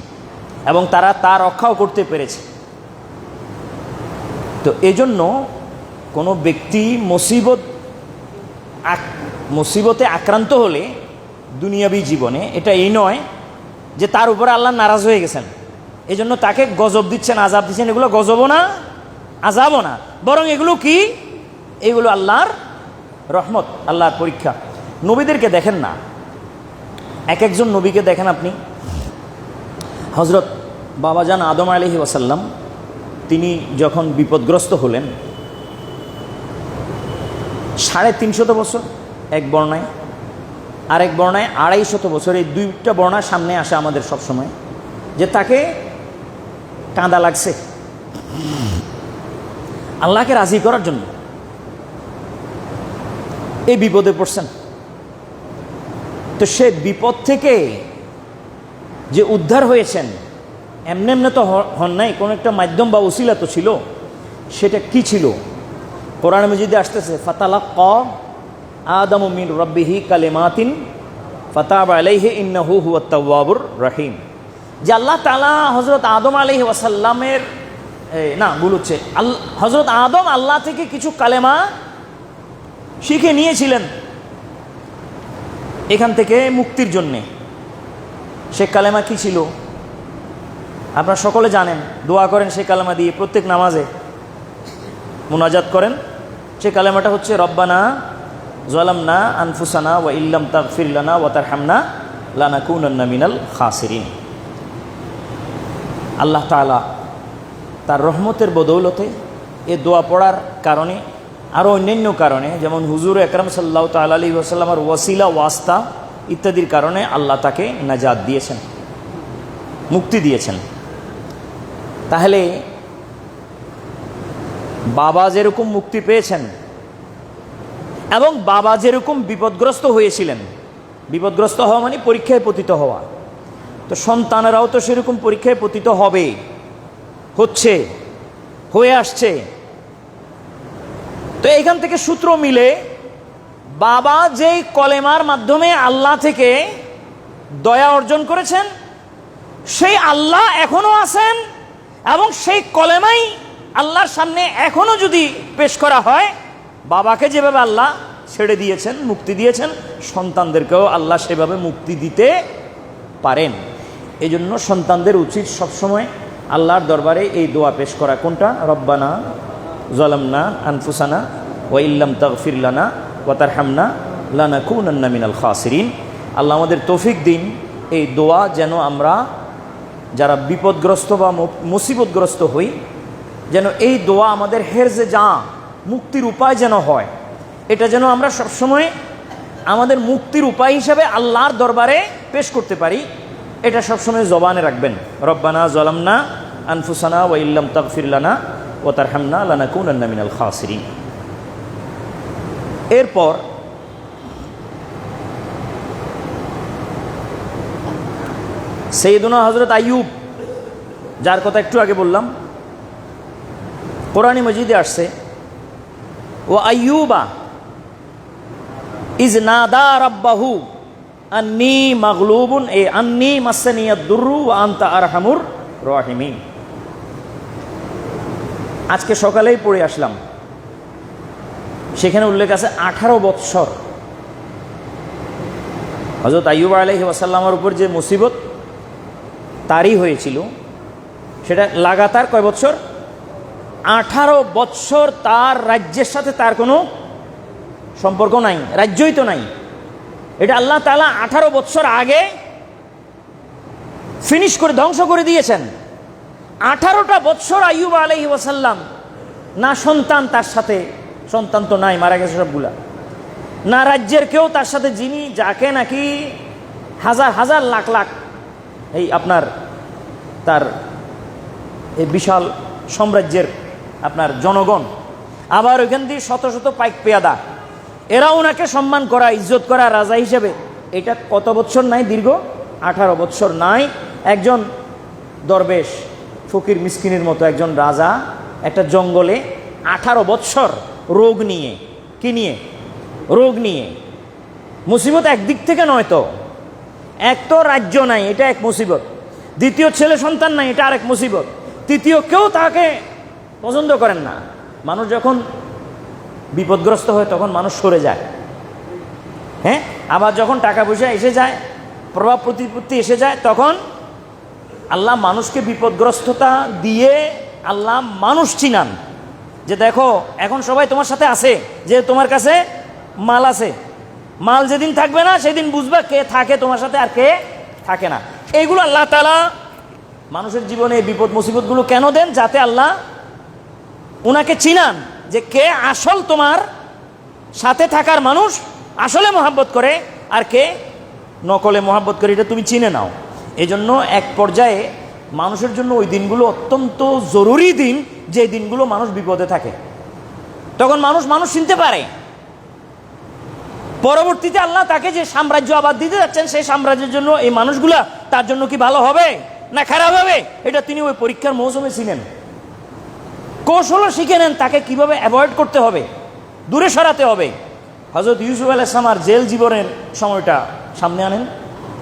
এবং তারা তা রক্ষাও করতে পেরেছে। তো এজন্য কোনো ব্যক্তি মুসিবতে আক্রান্ত হলে দুনিয়াবী জীবনে এটা এই নয় যে তার উপরে আল্লাহ নারাজ হয়ে গেছেন, এজন্য তাকে গজব দিচ্ছেন, আযাব দিচ্ছেন। এগুলো গজবও না, আযাবও না, বরং এগুলো কি? এগুলো আল্লাহর রহমত, আল্লাহর পরীক্ষা। নবীদেরকে দেখেন না, এক একজন নবীকে দেখেন আপনি। হযরত বাবাজান আদম আলাইহিস সালাম তিনি যখন বিপদগ্রস্ত হলেন 350 বছর এক বর্ণায়, আরেক বর্ণায় 250 বছর, এই দুইটা বর্ণার সামনে আসে আমাদের সব সময় যে তাকে কাঁদা লাগছে আল্লাহকে রাজি করার জন্য, এই বিপদে পড়ছেন। তো সে বিপদ থেকে যে উদ্ধার হয়েছেন এমনি এমনি তো হন নাই, কোনো একটা মাধ্যম বা উসিলা তো ছিল। সেটা কি ছিল? কোরআন মাজিদে আসতেছে ফাতালাক্কা আদামু মিন রাব্বিহি কালিমাতিন ফাতাবা আলাইহি ইন্নাহু হুয়াত তাওয়াবুর রহিম। যে আল্লাহ তাআলা হযরত আদম আলাইহিস সালামের হযরত আদম আল্লাহ থেকে কিছু কালেমা শিখে নিয়েছিলেন এখান থেকে মুক্তির জন্যে। সে কালেমা কি ছিল? আপনারা সকলে জানেন, দোয়া করেন সেই কালেমা দিয়ে, প্রত্যেক নামাজে মুনাজাত করেন। সেই কালেমাটা হচ্ছে রব্বানা যালামনা আনফুসানা ওয়া ইল্লাম তাগফির লানা ওয়া তারহামনা লানাকুনান্না মিনাল খাসিরিন। আল্লাহ তাআলা তার রহমতের বদৌলতে এ দোয়া পড়ার কারণে, আরও অন্যান্য কারণে, যেমন হুজুর আকরাম সাল্লাল্লাহু তাআলা আলাইহি ওয়াসাল্লামের ওয়াসিলা ওয়াস্তা ইত্যাদির কারণে আল্লাহ তাকে নাজাত দিয়েছেন, মুক্তি দিয়েছেন। তাহলে বাবা যেরকম মুক্তি পেয়েছেন এবং বাবা যেরকম বিপদগ্রস্ত হয়েছিলেন, বিপদগ্রস্ত হওয়া মানে পরীক্ষায় পতিত হওয়া, তো সন্তানেরাও তো সেরকম পরীক্ষায় পতিত হবে, হচ্ছে, হয়ে আসছে। তো এখান থেকে সূত্র মিলে বাবা যেই কলেমার মাধ্যমে আল্লাহ থেকে দয়া অর্জন করেছেন সেই আল্লাহ এখনো আছেন এবং সেই কলেমাই আল্লাহর সামনে এখনো যদি পেশ করা হয়, বাবাকে যেভাবে আল্লাহ ছেড়ে দিয়েছেন, মুক্তি দিয়েছেন, সন্তানদেরকেও আল্লাহ সেভাবে মুক্তি দিতে পারেন। এই জন্য সন্তানদের উচিত সবসময় আল্লাহর দরবারে এই দোয়া পেশ করা। কোনটা? রব্বানা যালামনা আনফুসানা ওয়া ইল্লাম তাগফির লানা ওয়া তারহামনা লানাকুনান্না মিনাল খাসিরিন। আল্লাহ আমাদের তৌফিক দিন এই দোয়া যেন আমরা যারা বিপদগ্রস্ত বা মুসিবতগ্রস্ত হই, যেন এই দোয়া আমাদের হেরজে যা মুক্তির উপায় যেন হয়, এটা যেন আমরা সবসময় আমাদের মুক্তির উপায় হিসাবে আল্লাহর দরবারে পেশ করতে পারি। এটা সবসময় জবানে রাখবেন, রব্বানা যালামনা আনফুসানা ওয়া ইল্লাম তাগফির লানা ওয়া তারহামনা লানাকুনান্না মিনাল খাসিরিন। এরপর সাইয়েদুনা হযরত আইয়ুব, যার কথা একটু আগে বললাম, কোরআনে মজিদে আসছে ওয়া আইয়ুবা ইজ নাদা রাব্বাহু আন্নী মাগলুবুন আন্নী মাসসানিয়াদ দুররু ওয়া আনতা আরহামুর রাহিমিন। আজকে সকালেই পড়ে আসলাম, সেখানে উল্লেখ আছে 18 বৎসর হযরত আইয়ুব আলাইহিস সালামের উপর যে মুসিবত তারই হয়েছিল, সেটা লাগাতার কয় বৎসর? 18 বৎসর তার রাজ্যের সাথে তার কোনো সম্পর্ক নাই, রাজ্যই তো নাই। এটা আল্লাহ তাআলা 18 বৎসর আগে ফিনিশ করে ধ্বংস করে দিয়েছেন। 18টা বৎসর আইয়ুব আলাইহিস সালাম না সন্তান, তার সাথে সন্তান তো নাই, মারা গেছে সবগুলা, না রাজ্যের কেউ তার সাথে, যিনি যাকে নাকি হাজার হাজার লাখ লাখ এই আপনার তার এই বিশাল সাম্রাজ্যের আপনার জনগণ, আবার ওইখান দিয়ে শত শত পাইক পেয়াদা, এরা ওনাকে সম্মান করা, ইজ্জত করা রাজা হিসেবে। এটা কত বৎসর নাই? দীর্ঘ 18 বৎসর নাই। একজন দরবেশ ফকির মিসকিনের মতো একজন রাজা একটা জঙ্গলে 18 বৎসর রোগ নিয়ে, কি নিয়ে? রোগ নিয়ে। মুসিবত একদিক থেকে নয় তো, এক তো রাজ্য নাই, এটা এক মুসিবত, দ্বিতীয় ছেলে সন্তান নাই, এটা আরেক মুসিবত, তৃতীয় কেউ তাকে পছন্দ করেন না। মানুষ যখন বিপদগ্রস্ত হয় তখন মানুষ সরে যায়, হ্যাঁ, আবার যখন টাকা পয়সা এসে যায়, প্রভাব প্রতিপত্তি এসে যায়, তখন আল্লাহ মানুষকে বিপদগ্রস্ততা দিয়ে আল্লাহ মানুষ চিনান যে দেখো এখন সবাই তোমার সাথে আছে, যে তোমার কাছে মাল আছে, মাল যেদিন থাকবে না সেদিন বুঝবা কে থাকে তোমার সাথে আর কে থাকে না। এইগুলো আল্লাহ তাআলা মানুষের জীবনে বিপদ মুসিবতগুলো কেন দেন? যাতে আল্লাহ উনাকে চিনান যে কে আসল তোমার সাথে থাকার মানুষ, আসলে মহাব্বত করে, আর কে নকলে মহাব্বত করে, এটা তুমি চিনে নাও। এই জন্য এক পর্যায়ে মানুষের জন্য ওই দিনগুলো অত্যন্ত জরুরি দিন, যে দিনগুলো মানুষ বিপদে থাকে, তখন মানুষ চিনতে পারে। পরবর্তীতে আল্লাহ তাকে যে সাম্রাজ্য আবার দিতে যাচ্ছেন, সেই সাম্রাজ্যের জন্য এই মানুষগুলা তার জন্য কি ভালো হবে না খারাপ হবে, এটা তিনি ওই পরীক্ষার মৌসুমে ছিলেন, কৌশলও শিখে নেন তাকে কিভাবে অ্যাভয়েড করতে হবে, দূরে সরাতে হবে। হযরত ইউসুফ আলাইহিস সালামের জেল জীবনের সময়টা সামনে আনেন।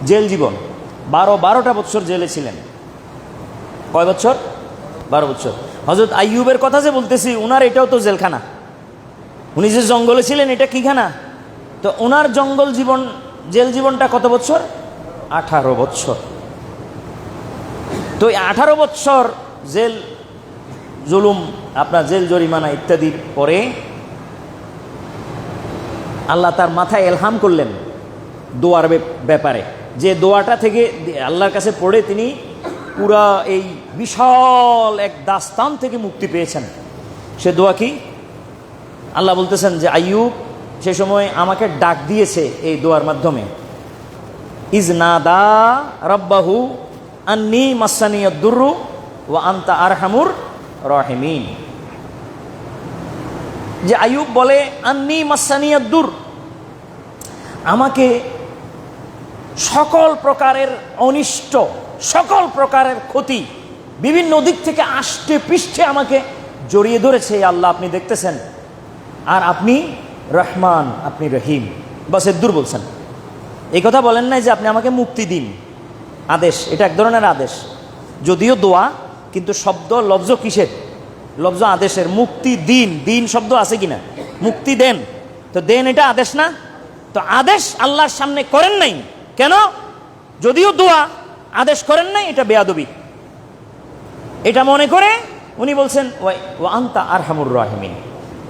জেল জীবন 12টা বছর জেলে ছিলেন। কয় বছর? 12 বছর। হযরত আইয়ুবের কথা যে বলতেছি, উনার এটাও তো জেলখানা, উনি যে জঙ্গলে ছিলেন এটা কি খানা? তো ওনার জঙ্গল জীবন, জেল জীবনটা কত বছর? 18 বছর। তো 18 বছর জেল জুলুম, আপনার জেল জরিমানা ইত্যাদির পরে আল্লাহ তার মাথায় এলহাম করলেন দোয়ার ব্যাপারে, যে দোয়াটা থেকে আল্লাহর কাছে পড়ে তিনি পুরা এই বিশাল এক দাস্তান থেকে মুক্তি পেয়েছেন। সে দোয়া কি? আল্লাহ বলতেছেন যে আইয়ুব সে সময় আমাকে ডাক দিয়েছে এই দোয়ার মাধ্যমে, ইজ নাদা রাব্বাহু আন্নী মাসসানিয়াদ দুররু ওয়া আনতা আরহামুর রাহিমিন। যে আইয়ুব বলে আন্নী মাসসানিয়াদ দুর, আমাকে সকল প্রকারের অনিষ্ট, সকল প্রকারের ক্ষতি বিভিন্ন দিক থেকে আষ্টে পৃষ্ঠে আমাকে জড়িয়ে ধরেছে। আল্লাহ আপনি দেখতেছেন, আর আপনি রহমান, আপনি রহিম। বাস এর দূর বলছেন, এই কথা বলেন নাই যে আপনি আমাকে মুক্তি দিন। আদেশ, এটা এক ধরনের আদেশ, যদিও দোয়া, কিন্তু শব্দ লফজ কিসের? লফজ আদেশের। মুক্তি দিন, দিন শব্দ আছে কিনা? মুক্তি দেন, তো দেন এটা আদেশ না? তো আদেশ আল্লাহর সামনে করেন নাই কেন? যদিও দোয়া, আদেশ করেন নাই, এটা বেয়াদবি। এটা মনে করে উনি বলছেন ওয়া আনতা আরহামুর রাহিমিন,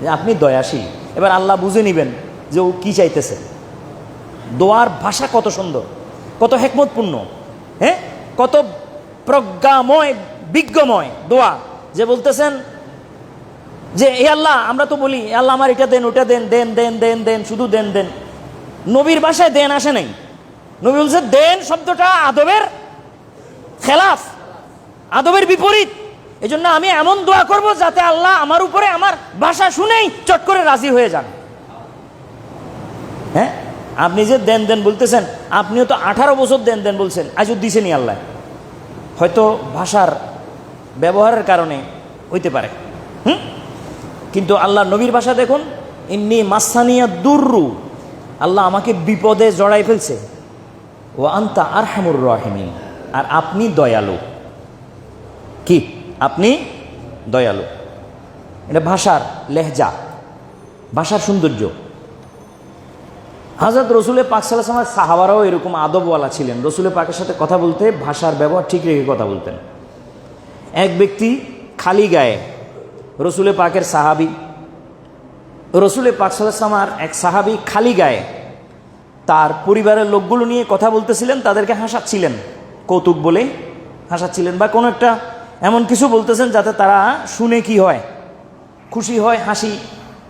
যে আপনি দয়াশীল। এবার আল্লাহ বুঝে নিবেন যে ও কি চাইতেছে। দোয়ার ভাষা কত সুন্দর, কত হেকমতপূর্ণ, হ্যাঁ, কত প্রজ্ঞাময়, বিজ্ঞময় দোয়া। যে বলতেছেন যে এ আল্লাহ, আমরা তো বলি আল্লাহ আমার এটা দেন, ওটা দেন, দেন দেন দেন দেন, শুধু দেন দেন। নবীর ভাষায় দেন আসে নাই। নবী বলছে দেন শব্দটা আদবের খেলাফ, আদবের বিপরীত। এজন্য আমি এমন দোয়া করব যাতে আল্লাহ আমার উপরে আমার ভাষা শুনেই চট করে রাজি হয়ে যান। হ্যাঁ, আপনি যে দেন দেন বলতেছেন, আপনিও তো 18 বছর দেন দেন বলছেন, আজও দিছেনি আল্লাহ। হয়তো ভাষার ব্যবহারের কারণে হইতে পারে। কিন্তু আল্লাহ নবীর ভাষা দেখুন, ইন্নী মাসানিয়া দুররু, আল্লাহ আমাকে বিপদে জড়াই ফেলছে। ও আনতা আরহামুর রাহিমিন, আর আপনি দয়ালু। কি? আপনি দয়ালু। এটা ভাষার লেহজা, ভাষার সৌন্দর্য। হযরত রসুল পাক সাল্লাল্লাহু আলাইহি ওয়াসাল্লাম সাহাবারাও এরকম আদবওয়ালা ছিলেন। রসুল পাকের সাথে কথা বলতে ভাষার ব্যবহার ঠিক রেখে কথা বলতেন। এক ব্যক্তি খালি গায়ে, রসুল পাকের সাহাবী, রসুল পাক সাল্লাল্লাহু আলাইহি ওয়াসাল্লামের এক সাহাবী খালি গায়ে তার পরিবারের লোকগুলো নিয়ে কথা বলতেছিলেন, তাদেরকে হাসাচ্ছিলেন, কৌতুক বলে হাসাচ্ছিলেন, বা কোনো একটা এমন কিছু বলতেছেন যাতে তারা শুনে কি হয়, খুশি হয়, হাসি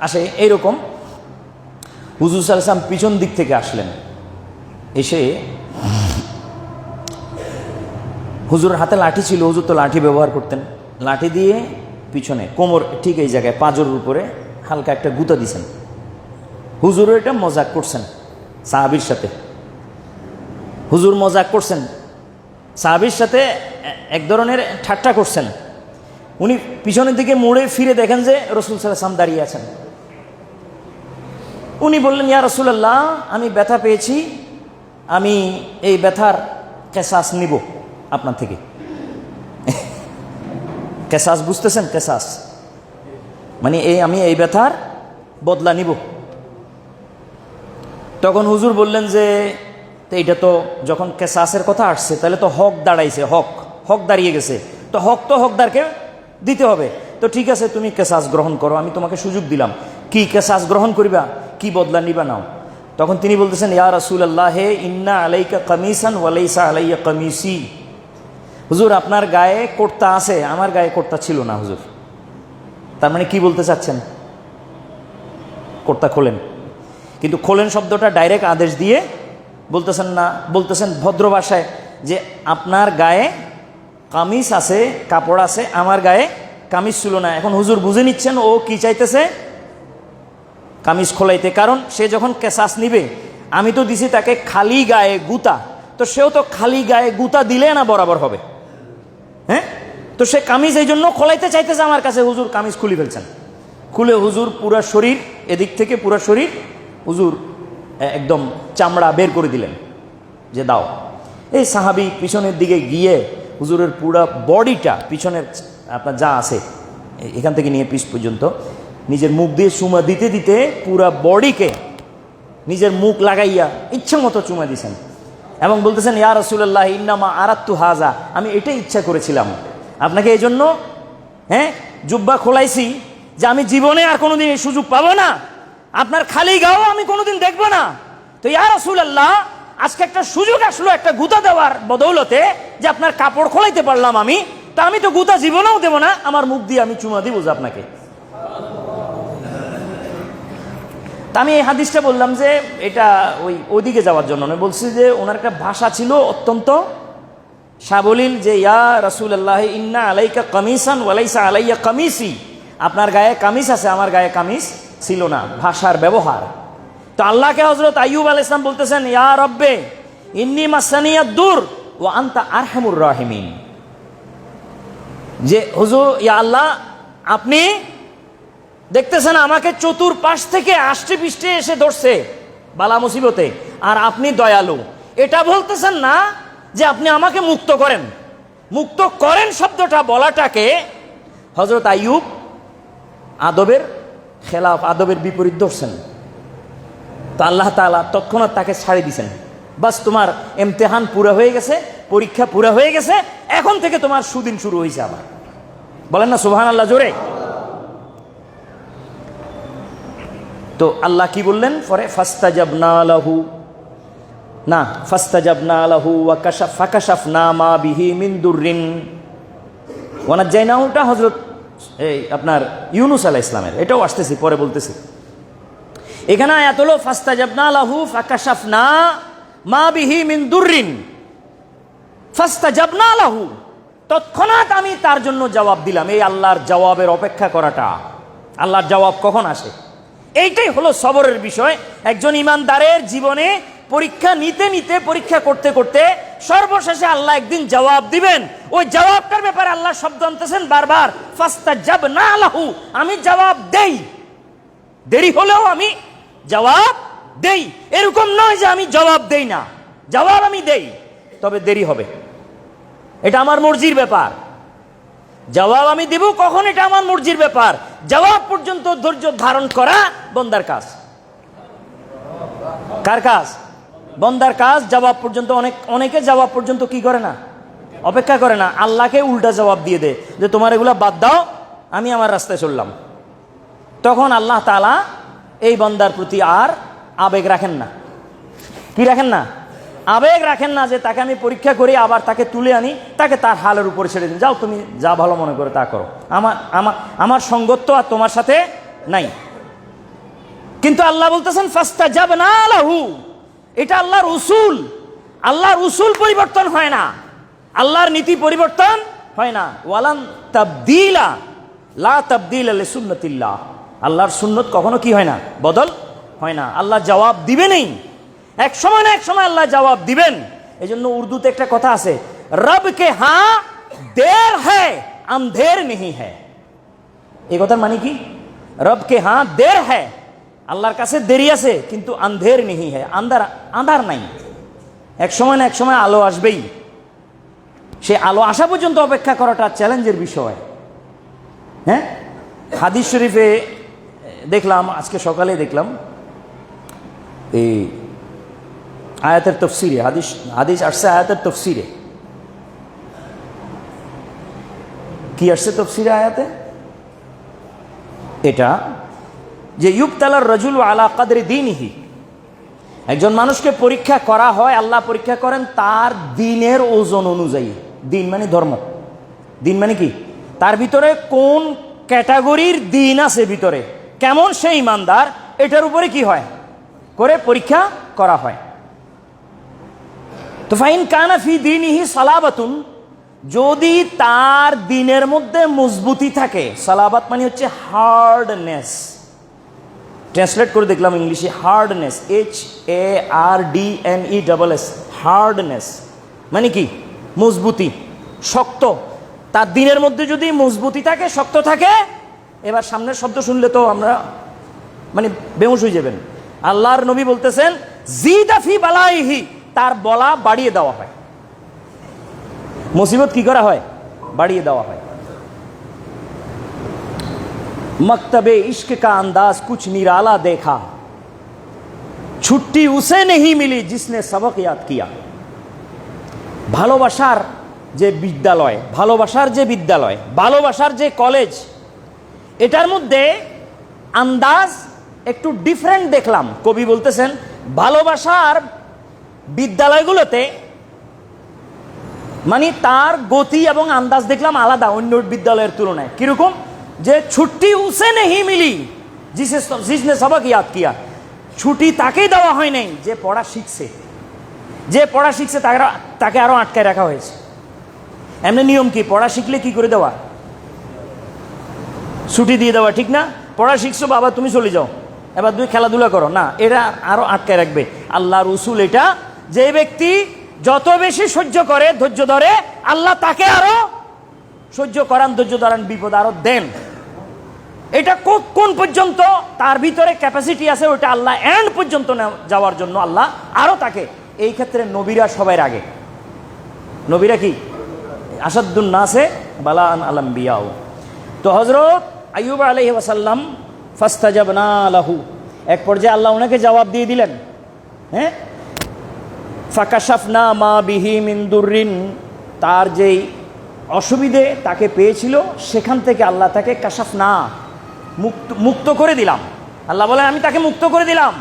আসে, এইরকম। হুজুর সাল্লাল্লাহু আলাইহি ওয়াসাল্লাম পিছন দিক থেকে আসলেন, এসে হুজুরের হাতে লাঠি ছিল, হুজুর তো লাঠি ব্যবহার করতেন, লাঠি দিয়ে পিছনে কোমর ঠিক এই জায়গায় পাঁজরের উপরে হালকা একটা গুঁতা দিছেন। হুজুরও এটা মজাক করছেন সাহাবীর সাথে, হুজুর মজাক করছেন সাহাবীর সাথে, এক ধরনের ঠাট্টা করছেন। উনি পিছনের দিকে মুড়ে ফিরে দেখেন যে রাসূল সাল্লাল্লাহু আলাইহি ওয়াসাল্লাম দাঁড়িয়ে আছেন। উনি বললেন, ইয়া রাসূলুল্লাহ, আমি ব্যথা পেয়েছি, আমি এই ব্যথার কেসাস নিব আপনার থেকে। কেসাস বুঝতেছেন? কেসাস মানে আমি এই ব্যথার বদলা নিব। তখন হুজুর বললেন যে এইটা তো যখন কেসাসের কথা আসছে তাহলে তো হক দাঁড়াইছে, হক দাঁড়িয়ে গেছে, তো হক তো হকদারকে দিতে হবে। তো ঠিক আছে, তুমি কেসাস গ্রহণ করো, আমি তোমাকে সুযোগ দিলাম, কি কেসাস গ্রহণ করিবা, কি বদলা নিবা নাও। তখন তিনি বলতেছেন, ইয়া রাসূলুল্লাহ, হে ইন্না আলাইকা কামিসান ওয়া লাইসা আলাইয়া কামিসি। হুজুর, আপনার গায়ে কুর্তা আছে, আমার গায়ে কুর্তা ছিল না হুজুর। তার মানে কি বলতে চাচ্ছেন? কুর্তা খোলেন। কিন্তু খোলেন শব্দটা ডাইরেক্ট আদেশ দিয়ে বলতেছেন না, বলতেছেন ভদ্র ভাষায় যে আপনার গায়ে কামিজ আছে, কাপড় আছে, আমার গায়ে কামিজ ছিল না। এখন হুজুর বুঝে নিচ্ছেন ও কি চাইতেছে, কামিজ খোলাইতে। কারণ সে যখন কেসাস নিবে, আমি তো দিছি তাকে খালি গায়ে গুতা, তো সেও তো খালি গায়ে গুতা দিলে না বরাবর হবে। হ্যাঁ, তো সে কামিজ এই জন্য খোলাইতে চাইতেছে আমার কাছে। হুজুর কামিজ খুলে ফেলছেন, খুলে হুজুর পুরা শরীর, এদিক থেকে পুরা শরীর হুজুর একদম চামড়া বের করে দিলেন যে দাও। এই সাহাবী পিছনের দিকে গিয়ে হুজুরের পুরা বডিটা, পিছনের আপনার যা আছে এখান থেকে নিয়ে পিছ পর্যন্ত, নিজের মুখ দিয়ে চুমা দিতে দিতে পুরা বডিকে নিজের মুখ লাগাইয়া ইচ্ছা মতো চুমা দিছেন এবং বলতেছেন, ইয়া রাসূলুল্লাহ, ইন্নামা আরাদতু হাযা, আমি এটাই ইচ্ছা করেছিলাম আপনাকে এই জন্য জুব্বা খোলাইছি যে আমি জীবনে আর কোনোদিন এই সুযোগ পাবো না, আপনার খালি গাও আমি কোনোদিন দেখবো না। তো ইয়া রাসূলুল্লাহ, আজকে একটা সুযোগ আসলো একটা গুতা দেওয়ার বদৌলতে, যে আপনার কাপড় খোলাইতে পারলাম আমি, তা আমি তো গুতা জীবনেও দেবো না, আমার মুখ দিয়ে আমি চুমা দিব যে আপনাকে। তা আমি এই হাদিসটা বললাম যে এটা ওইদিকে যাওয়ার জন্য নয়, বলছি যে ওনার একটা ভাষা ছিল অত্যন্ত সাবলীল, যে ইয়া রাসূলুল্লাহ, ইন্না আলাইকা কামিসান ওয়া লাইসা আলাইয়া কামিসি, আপনার গায়ে কামিজ আছে, আমার গায়ে কামিজ ছিল না। ভাষার ব্যবহার। তো আল্লাহকে হযরত আইয়ুব আলাইহিস সালাম বলতেছেন, ইয়া রব্বে ইন্নী মাসানিয়াদ দুর ওয়া আনতা আরহামুর রাহিমিন, যে হুজুর, ইয়া আল্লাহ, আপনি দেখতেছেন আমাকে চতুর্পাশ থেকে আষ্টে পিষ্টে এসে ধরছে বালা মুসিবতে, আর আপনি দয়ালু। এটা বলতেছেন না যে আপনি আমাকে মুক্ত করেন। মুক্ত করেন শব্দটা বলাটাকে হযরত আইয়ুব আদবের খেলাফ, আদবের বিপরীত ধরছেন। তো আল্লাহ তাআলা তৎক্ষণাৎ তাকে ছাড়ি দিছেন, বাস তোমার ইমতিহান পুরা হয়ে গেছে, পরীক্ষা পুরা হয়ে গেছে, এখন থেকে তোমার সুদিন শুরু হয়েছে আবার। বলেন না সুবহানাল্লাহ জোরে। তো আল্লাহ কি বললেন পরে? ফাস্তাজাবনা লাহু, না ফাস্তাজাবনা লাহু ওয়া ফাকাশাফনা মা বিহি মিন দুররিন ওয়া নাজাইনাহুটা হযরত এই আপনার ইউনূস আলাইহিস সালামের, এটাও আসতেছি পরে বলতেছি। এখানে আয়াত হলো ফাস্তাজাবনা লাহু ফাকাশাফনা মা বিহি মিন দুররিন, ফাস্তাজাবনা লাহু, তৎক্ষণাৎ আমি তার জন্য জবাব দিলাম। এই আল্লাহর জবাবের অপেক্ষা করাটা, আল্লাহর জবাব কখন আসে, এইটাই হলো সবরের বিষয়। একজন ইমানদারের জীবনে পরীক্ষা নিতে নিতে, পরীক্ষা করতে করতে সর্বশেষে আল্লাহ একদিন জবাব দিবেন। ওই জবাবটার ব্যাপারে আল্লাহ শব্দ আনতেছেন বারবার, ফাস্তাজাবনা লাহু, আমি জবাব দেই, দেরি হলেও আমি জবাব দেই। এরকম নয় যে আমি জবাব দেই না, জবাব আমি দেই, তবে দেরি হবে, এটা আমার মর্জির ব্যাপার। জবাব আমি দেব কখন, এটা আমার মর্জির ব্যাপার। জবাব পর্যন্ত ধৈর্য ধারণ করা বন্দার কাজ। কার কাজ? বন্দার কাজ। জবাব পর্যন্ত অনেকে জবাব পর্যন্ত কি করে না, অপেক্ষা করে না, আল্লাহকে উল্টা জবাব দিয়ে দেয় যে তোমার এগুলা বাদ দাও, আমি আমার রাস্তায় চললাম। তখন আল্লাহ তাআলা এই বন্দার প্রতি আর আবেগ রাখেন না। কি রাখেন না? আবেগ রাখেন না, যে তাকে আমি পরীক্ষা করি আবার তাকে তুলে আনি, তাকে তার হালের উপরে ছেড়ে দিন, যাও তুমি যা ভালো মনে করে তা করো, আমার সঙ্গত্ব আর তোমার সাথে নাই। কিন্তু আল্লাহ বলতেছেন ফাস্তাজাবনা লাহু, এটা আল্লাহর উসুল। আল্লাহর উসুল পরিবর্তন হয় না, আল্লাহর নীতি পরিবর্তন হয় না। ওয়ালান তাবদীলা, লা তাবদীলা লিসুন্নাতিল্লাহ, আল্লাহর সুন্নত কখনো কি হয় না, বদল হয় না। আল্লাহ জবাব দিবেনই, এক সময় না এক সময় আল্লাহ জবাব দিবেন। এই জন্য উর্দুতে একটা কথা আছে, রব কে হ্যাঁ দের হ্যায় আন্ধের নেহি হ্যায়। এই কথার মানে কি? রব কে হ্যাঁ দের হ্যায়, আল্লাহর কাছে দেরি আছে, কিন্তু আন্ধের নেহি হ্যায়, আন্ধার নাই। এক সময় না এক সময় আলো আসবেই, সে আলো আসা পর্যন্ত অপেক্ষা করাটা চ্যালেঞ্জের বিষয়। হ্যাঁ, হাদিস শরীফে দেখলাম, আজকে সকালে দেখলাম এই আয়াতের তফসিরে, হাদিস আসছে আয়াতের তফসিরে। কি আসছে তফসিরে আয়াতে? এটা যে ইউবতালার রাজুল আলা কদরি দীনিহি, একজন মানুষকে পরীক্ষা করা হয়, আল্লাহ পরীক্ষা করেন তার দিনের ওজন অনুযায়ী। দিন মানে ধর্ম, দিন মানে কি, তার ভিতরে কোন ক্যাটাগরির দিন আছে, ভিতরে কেমন সে ইমানদার, এটার উপরে কি হয় করে পরীক্ষা করা হয়। তো ফাইন কানা ফি দীনিহি সালাবাতুন, যদি তার দিনের মধ্যে মজবুতি থাকে, সালাবাত মানে হচ্ছে হার্ডনেস, ট্রান্সলেট করে দেখলাম ইংলিশে হার্ডনেস, HARDNESS, হার্ডনেস মানে কি, মজবুতি, শক্ত। তার দিনের মধ্যে যদি মজবুতি থাকে, শক্ত থাকে, এবার সামনের শব্দ শুনলে তো আমরা মানে বেহুশ হয়ে যাবেন। আল্লাহর নবী বলতেছেন জিদা ফি বালাইহি, তার বলা বাড়িয়ে দেওয়া হয়, মুসিবত কি করা হয়, বাড়িয়ে দেওয়া হয়। मकतबे इश्क का अंदाज कुछ निराला देखा, छुट्टी उसे नहीं मिली जिसने सबक याद किया। ভালোবাসার যে বিদ্যালয়, ভালোবাসার যে বিদ্যালয়, ভালোবাসার যে কলেজ, এটার মধ্যে আন্দাজ একটু ডিফারেন্ট দেখলাম। কবি বলতেছেন ভালোবাসার বিদ্যালয়গুলোতে মানে তার গতি এবং আন্দাজ দেখলাম আলাদা অন্য বিদ্যালয়ের তুলনায়। কিরকম? যে ছুটি উসে নেহি মিলি জিসনে সবক ইয়াদ কিয়া, ছুটি তাকেই দেওয়া হয় নাই যে পড়া শিখছে, যে পড়া শিখছে তাকে আরো আটকায় রাখা হয়েছে। এমনি নিয়ম কি, পড়া শিখলে কি করে দেওয়া, ছুটি দিয়ে দেওয়া, ঠিক না? পড়া শিখছো বাবা তুমি চলে যাও, এবার তুমি খেলাধুলা করো না, এটা আরো আটকায় রাখবে। আল্লাহর উসুল এটা, যে ব্যক্তি যত বেশি সহ্য করে, ধৈর্য ধরে, আল্লাহ তাকে আরো সহ্য করান, ধৈর্য ধরান, বিপদ আরো দেন। এটা কোন পর্যন্ত তার ভিতরে ক্যাপাসিটি আছে, ওইটা আল্লাহ এন্ড পর্যন্ত যাওয়ার জন্য আল্লাহ আরো তাকে। এই ক্ষেত্রে নবীরা সবার আগে, নবীরা কি আসাদুন নাসে বালান আল আম্বিয়াও। তো হযরত আইয়ুব আলাইহিস সালাম ফাস্তাজাবনা লাহু, এক পর্যায়ে আল্লাহ ওনাকে জবাব দিয়ে দিলেন। হ্যাঁ, ফাকাশাফনা মা বিহি মিন দুররিন, তার যেই অসুবিধে তাকে পেয়েছিল সেখান থেকে আল্লাহ তাকে কাশাফনা, মুক্ত করে দিলাম। আল্লাহ বলে আমি তাকে মুক্ত করে দিলাম।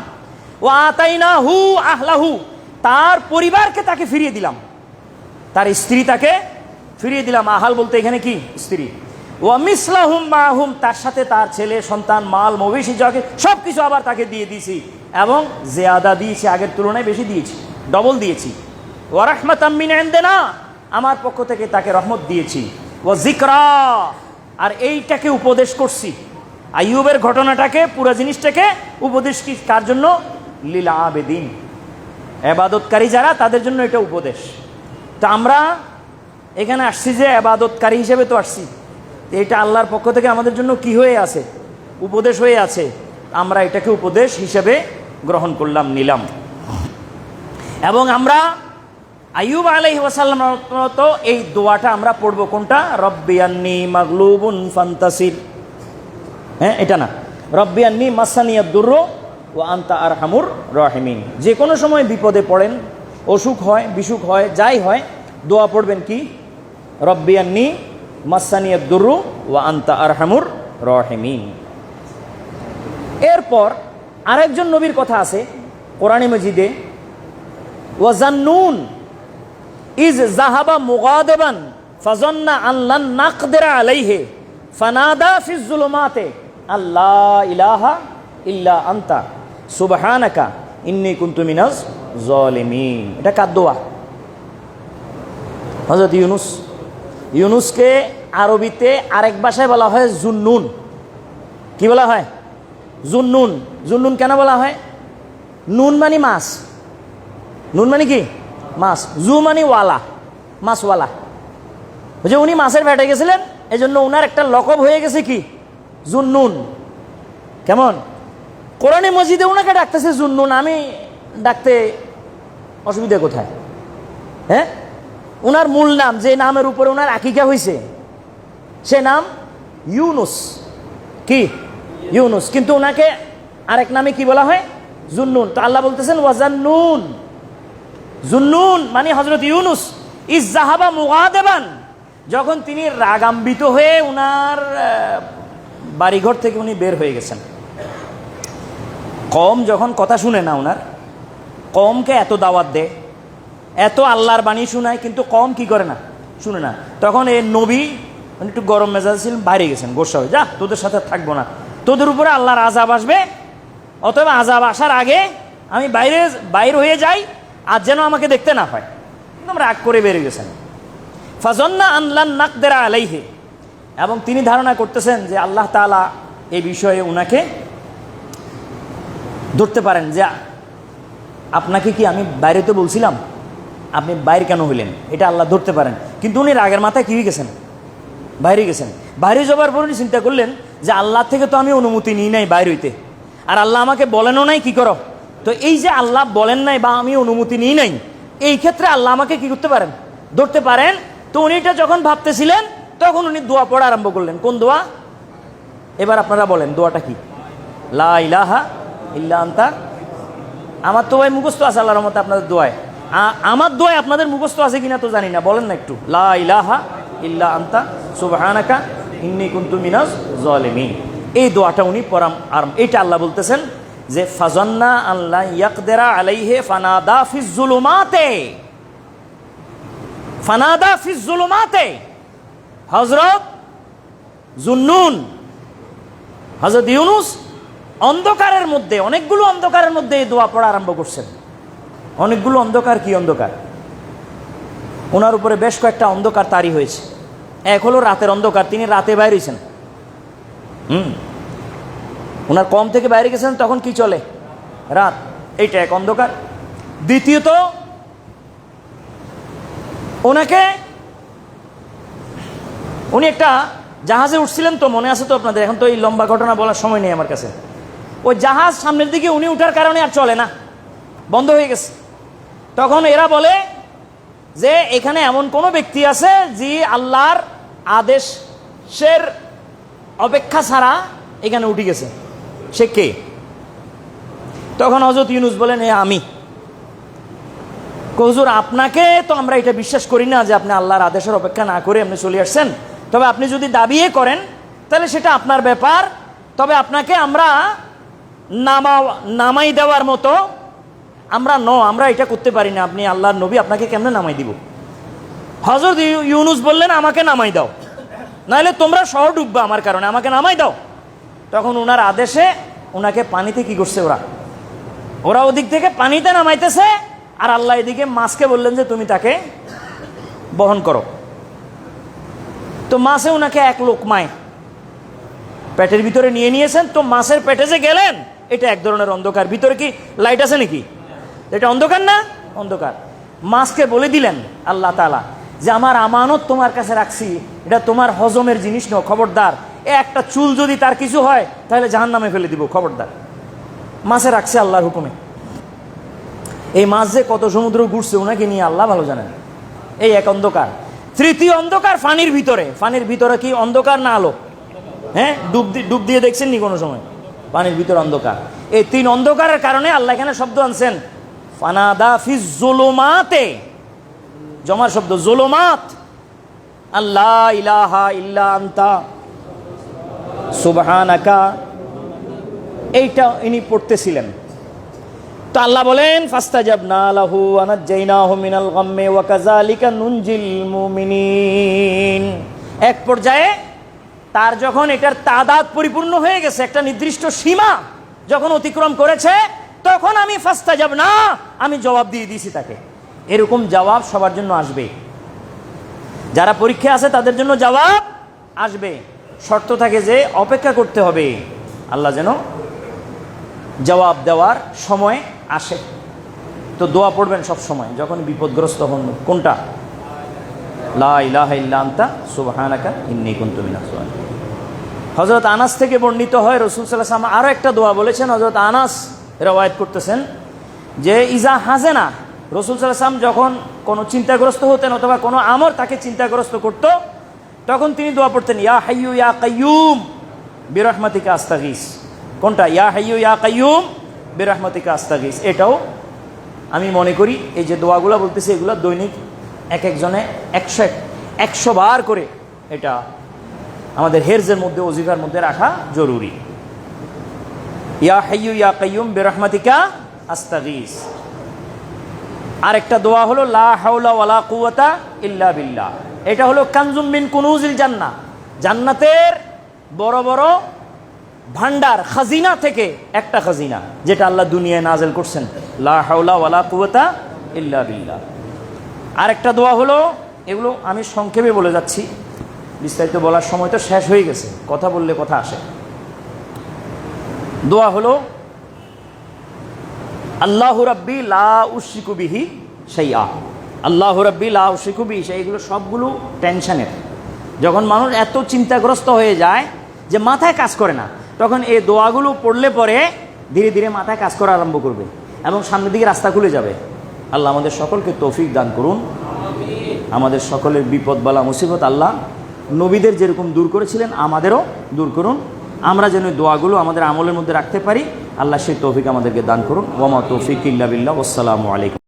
ও আতাইনাহু আহলাহু, তার পরিবারকে তাকে ফিরিয়ে দিলাম, তার স্ত্রী তাকে ফিরিয়ে দিলাম। আহাল বলতে এখানে কি, স্ত্রী। ও মিসলাহুম মাহুম, তার সাথে তার ছেলে সন্তান মাল মবেশি যাকে সব কিছু আবার তাকে দিয়ে দিয়েছি, এবং জিয়াদা দিয়েছি, আগের তুলনায় বেশি দিয়েছি, ডবল দিয়েছি। ওয়া রাহমাতাম মিন ইনদিনা, আমার পক্ষ থেকে তাকে রহমত দিয়েছি, ওয়া যিকরা, আর এইটাকে উপদেশ করছি। আইয়ুবের ঘটনাটাকে, পুরো জিনিসটাকে উপদেশ কি কার জন্য? লিল আবেদিন, ইবাদতকারী যারা, তাদের জন্য এটা উপদেশ। তো আমরা এখানে আসছি যে ইবাদতকারী হিসেবে তো আসছি, এটা আল্লাহর পক্ষ থেকে আমাদের জন্য কি হয়ে আছে? উপদেশ হয়ে আছে। আমরা এটাকে উপদেশ হিসেবে গ্রহণ করলাম, নিলাম। এবং আমরা আইয়ুব আলাইহিস সালাম তো এই দোয়াটা আমরা পড়ব কোনটা? রব্বি আন্নী মাগলুবুন ফান্তাসির। হ্যাঁ, এটা না, রব্বি আন্নী মাসানিয়াদ দুররু ওয়া আনতা আরহামুর রাহিমিন। যে কোনো সময় বিপদে পড়েন, অসুখ হয়, বিসুখ হয়, যাই হয়, দোয়া পড়বেন কি? রব্বি আন্নী মাসানিয়াদ দুররু ওয়া আনতা আরহামুর রাহিমিন। এরপর আরেকজন নবীর কথা আছে কোরআনে মজিদে, ওয়া জান্নুন ইজ যাহাবা মুগাদিবান ফাযান্না আন লান নাকদিরা আলাইহি ফানাদা ফিজ যুলুমাতি আল্লা ইলাহা ইল্লা আনতা সুবহানাকা ইন্নী কুনতু মিনাজ জালিমিন। এটা কার দোয়া? হযরত ইউনূস। ইউনূসকে আরবিতে আরেক ভাষায় বলা হয় জুন্নুন। কি বলা হয়? জুন্নুন। জুন্নুন কেন বলা হয়? নুন মানে মাছ, নুন মানে কি? মাছ। জু মানে ওয়ালা, মাছওয়ালা। যে উনি মাছের ভেটে গেছিলেন, এই জন্য ওনার একটা লকব হয়ে গেছে কি? জুন্নুন। কেমন? কোরআনে মজিদে ওনাকে ডাকতেছে জুন্নুন, আমি ডাকতে অসুবিধা কোথায়? হ্যাঁ, ওনার মূল নাম, যে নামের উপরে ওনার আকিকা হয়েছে, সে নাম ইউনুস। কি? ইউনুস। কিন্তু ওনাকে আরেক নামে কি বলা হয়? জুন্নুন। তো আল্লাহ বলতেছেন ওয়াজান্নুন, জুন্নুন মানে হযরত ইউনুস ইজ যাহাবা মুগাদিবান, যখন তিনি রাগান্বিত হয়ে উনার বাড়িঘর থেকে উনি বের হয়ে গেছেন। কওম যখন কথা শুনে না, উনার কওমকে এত দাওয়াত দেয়, এত আল্লাহর বাণী শোনায়, কিন্তু কওম কি করে না? শুনে না। তখন এই নবী একটু গরম মেজাজ ছিলেন, বাইরে গেছেন, গোসা হয়ে, যা তোদের সাথে থাকবো না, তোদের উপরে আল্লাহর আযাব আসবে, অতএব আযাব আসার আগে আমি বাইরে হয়ে যাই, আর যেন আমাকে দেখতে না হয়। একদম রাগ করে বেরিয়ে গেছেন। ফাযান্না আন লান নাকদিরা আলাইহি, এবং তিনি ধারণা করতেছেন যে আল্লাহ তাআলা এই বিষয়ে উনাকে ধরতে পারেন, যে আপনাকে কি আমি বাইরে তো বলছিলাম, আপনি বাইরে কেন হইলেন, এটা আল্লাহ ধরতে পারেন। কিন্তু উনি রাগের মাথায় কি হয়ে গেছেন? বাইরে গেছেন। বাইরে যাবার পর উনি চিন্তা করলেন যে আল্লাহ থেকে তো আমি অনুমতি নিই নাই বাইরে হইতে, আর আল্লাহ আমাকে বলেনও নাই কি করো। তো এই যে আল্লাহ বলেন নাই বা আমি অনুমতি নিই নাই, এই ক্ষেত্রে আল্লাহ আমাকে কি করতে পারেন? ধরতে পারেন। তো উনি এটা যখন ভাবতেছিলেন, তখন উনি দোয়া পড়া আরম্ভ করলেন। কোন দোয়া? এবার আপনারা বলেন দোয়াটা কি? লা ইলাহা ইল্লা আনতা। আমার তো ভাই মুখস্থ আছে আল্লাহর রহমতে আপনাদের দোয়ায়। আমার দোয়ায় আপনাদের মুখস্থ আছে কিনা তো জানি না, বলেন না একটু। লা ইলাহা ইল্লা আনতা সুবহানাকা ইন্নী কুনতু মিনাজ জালিমিন। এই দোয়াটা উনি পড়াম। আর এইটা আল্লাহ বলতেছেন যে ফাযান্না আল্লাহ ইয়াকদিরা আলাইহি ফানাদা ফিজ যুলুমাতে, ফানাদা ফিজ যুলুমাতে। হযরত জুন্নুন, হযরত ইউনুস অন্ধকারের মধ্যে, অনেকগুলো অন্ধকারের মধ্যে এই দোয়া পড়া আরম্ভ করছেন। অনেকগুলো অন্ধকার। কি অন্ধকার? ওনার উপরে বেশ কয়েকটা অন্ধকার তারি হয়েছে। এক হলো রাতের অন্ধকার, তিনি রাতে বাইরে গেছেন। ওনার কম থেকে বাইরে গেছেন, তখন কি চলে? রাত। এইটা এক অন্ধকার। দ্বিতীয়ত, উনি একটা জাহাজে উঠছিলেন, তো মনে আছে তো আপনাদের, এখন তো এই লম্বা ঘটনা বলার সময় নেই আমার কাছে। ওই জাহাজ সামনের দিকে উনি উঠার কারণে আর চলে না, বন্ধ হয়ে গেছে। তখন এরা বলে যে এখানে এমন কোনো ব্যক্তি আছে যে আল্লাহর আদেশের অপেক্ষা ছাড়া এখানে উঠে গেছে, সে কে? তখন হযরত ইউনুস বলেন, আমি। হুজুর, আপনাকে তো আমরা এটা বিশ্বাস করি না যে আপনি আল্লাহর আদেশের অপেক্ষা না করে আপনি চলে আসছেন। তবে আপনি যদি দাবিয়ে করেন তাহলে সেটা আপনার ব্যাপার। তবে আপনাকে আমরা নামাই দেওয়ার মতো আমরা এটা করতে পারি না। আপনি আল্লাহর নবী, আপনাকে কেমনে নামাই দিব? হযরত ইউনুস বললেন, আমাকে নামাই দাও, নাহলে তোমরা সহ ডুববা আমার কারণে, আমাকে নামাই দাও। তখন ওনার আদেশে ওনাকে পানিতে কি করছে, ওরা ওদিক থেকে পানিতে নামাইতেছে, আর আল্লাহ এদিকে মাছকে বললেন যে তুমি তাকে বহন করো। তো মাছে ওনাকে এক লোকমায় পেটের ভিতরে নিয়ে নিয়েছেন। তো মাছের পেটে যে গেলেন, এটা এক ধরনের অন্ধকার। ভিতরে কি লাইট আছে নাকি? এটা অন্ধকার না? অন্ধকার। মাছকে বলে দিলেন আল্লাহ তাআলা যে আমার আমানত তোমার কাছে রাখছি, এটা তোমার হজমের জিনিস নয়, খবরদার। একটা চুল যদি তার কিছু হয় তাহলে জাহান্নামে ফেলে দিব, খবরদার। মাছে রাখছে আল্লাহর হুকুমে। এই মাছ যে কত সমুদ্র ঘুরছে ওনাকে নিয়ে আল্লাহ ভালো জানেন। এই এক অন্ধকার। তৃতীয় অন্ধকার পানির ভিতরে। পানির ভিতরে কি অন্ধকার না আলো? হ্যাঁ, ডুব দিয়ে দেখছেন নি কোনো সময়? পানির ভিতরে অন্ধকার। এই তিন অন্ধকারের কারণে আল্লাহ এখানে শব্দ আনছেন ফানাদা ফিজ জুলুমাতে, জমার শব্দ জুলুমাত। আল্লাহ ইলাহা ইল্লা আনতা সুবহানাকা, এইটা ইনি পড়তেছিলেন। তো আল্লাহ বলেন ফাস্তাজাবনা লাহু ওয়া নাজ্জাইনাহু মিনাল গাম্মি ওয়া কাযালিকা নুনজিল মুমিনিন। এক পর্যায়ে তার যখন এটার তাদাদ পরিপূর্ণ হয়ে গেছে, একটা নির্দিষ্ট সীমা যখন অতিক্রম করেছে, তখন আমি ফাস্তাজাবনা, আমি জবাব দিয়ে দিয়েছি তাকে। এরকম জবাব সবার জন্য আসবে। যারা পরীক্ষা আছে তাদের জন্য জবাব আসবে। শর্ত থাকে যে অপেক্ষা করতে হবে, আল্লাহ যেন জবাব দেওয়ার সময় আসে। তো দোয়া পড়বেন সব সময় যখন বিপদগ্রস্ত হন। কোনটা? লা ইলাহা ইল্লা আনতা সুবহানাকা ইন্নী কুনতু মিনাজ জালিমিন। হযরত আনাস থেকে বর্ণিত হয় রাসূল সাল্লাল্লাহু আলাইহি ওয়াসাল্লাম আরো একটা দোয়া বলেছেন। হযরত আনাস রওয়ায়াত করতেছেন যে ইজা হাজানা, রাসূল সাল্লাল্লাহু আলাইহি ওয়াসাল্লাম যখন কোনো চিন্তাগ্রস্ত হতেন অথবা কোনো আমর তাকে চিন্তাগ্রস্ত করত, তখন তিনি দোয়া পড়তেন ইয়া হাইয়্যু ইয়া কাইয়্যুম বিরহমাতিকা আস্তাগীস। কোনটা? ইয়া হাইয়্যু ইয়া কাইয়্যুম বিরহমাতিকা আস্তাগীস। এটাও আমি মনে করি এই যে দোয়াগুলো বলতেছি এগুলো দৈনিক এক একজনে 100 বার করে এটা আমাদের হেরজের মধ্যে, ওজিফার মধ্যে রাখা জরুরি। ইয়া হাইয়্যু ইয়া কাইয়্যুম বিরহমাতিকা আস্তাগীস। আরেকটা দোয়া হলো লা হাওলা ওয়ালা কুওয়াতা ইল্লা বিল্লাহ। এটা হলো কানজুম মিন কুনুজিল জান্নাহ, জান্নাতের বড় বড় ভান্ডার, খাজিনা থেকে একটা খাজিনা, যেটা আল্লাহ দুনিয়ায় নাজেল করছেন। লা হাওলা ওয়ালা কুওয়াতা ইল্লা বিল্লাহ। আরেকটা দোয়া হলো, এগুলো আমি সংক্ষেপে বলে যাচ্ছি, বিস্তারিত বলার সময় তো শেষ হয়ে গেছে, কথা বললে কথা আসে। দোয়া হলো আল্লাহু রাব্বি লা উশরিকু বিহি শাইআ। আল্লাহু রাব্বি লা উশরিকু বিহি শাইআ। এগুলো সবগুলো টেনশনের। যখন মানুষ এত চিন্তাগ্রস্ত হয়ে যায় যে মাথায় কাজ করে না, তখন এই দোয়াগুলো পড়লে পরে ধীরে ধীরে মাথায় কাজ করা আরম্ভ করবে এবং সামনের দিকে রাস্তা খুলে যাবে। আল্লাহ আমাদের সকলকে তৌফিক দান করুন। আমাদের সকলের বিপদ বালা মুসিবত আল্লাহ নবীদের যেরকম দূর করেছিলেন আমাদেরও দূর করুন। আমরা যেন দোয়াগুলো আমাদের আমলের মধ্যে রাখতে পারি, আল্লাহ সেই তৌফিক আমাদেরকে দান করুন। ওয়া মা তৌফিক ইল্লা বিল্লাহ। আসসালামু আলাইকুম।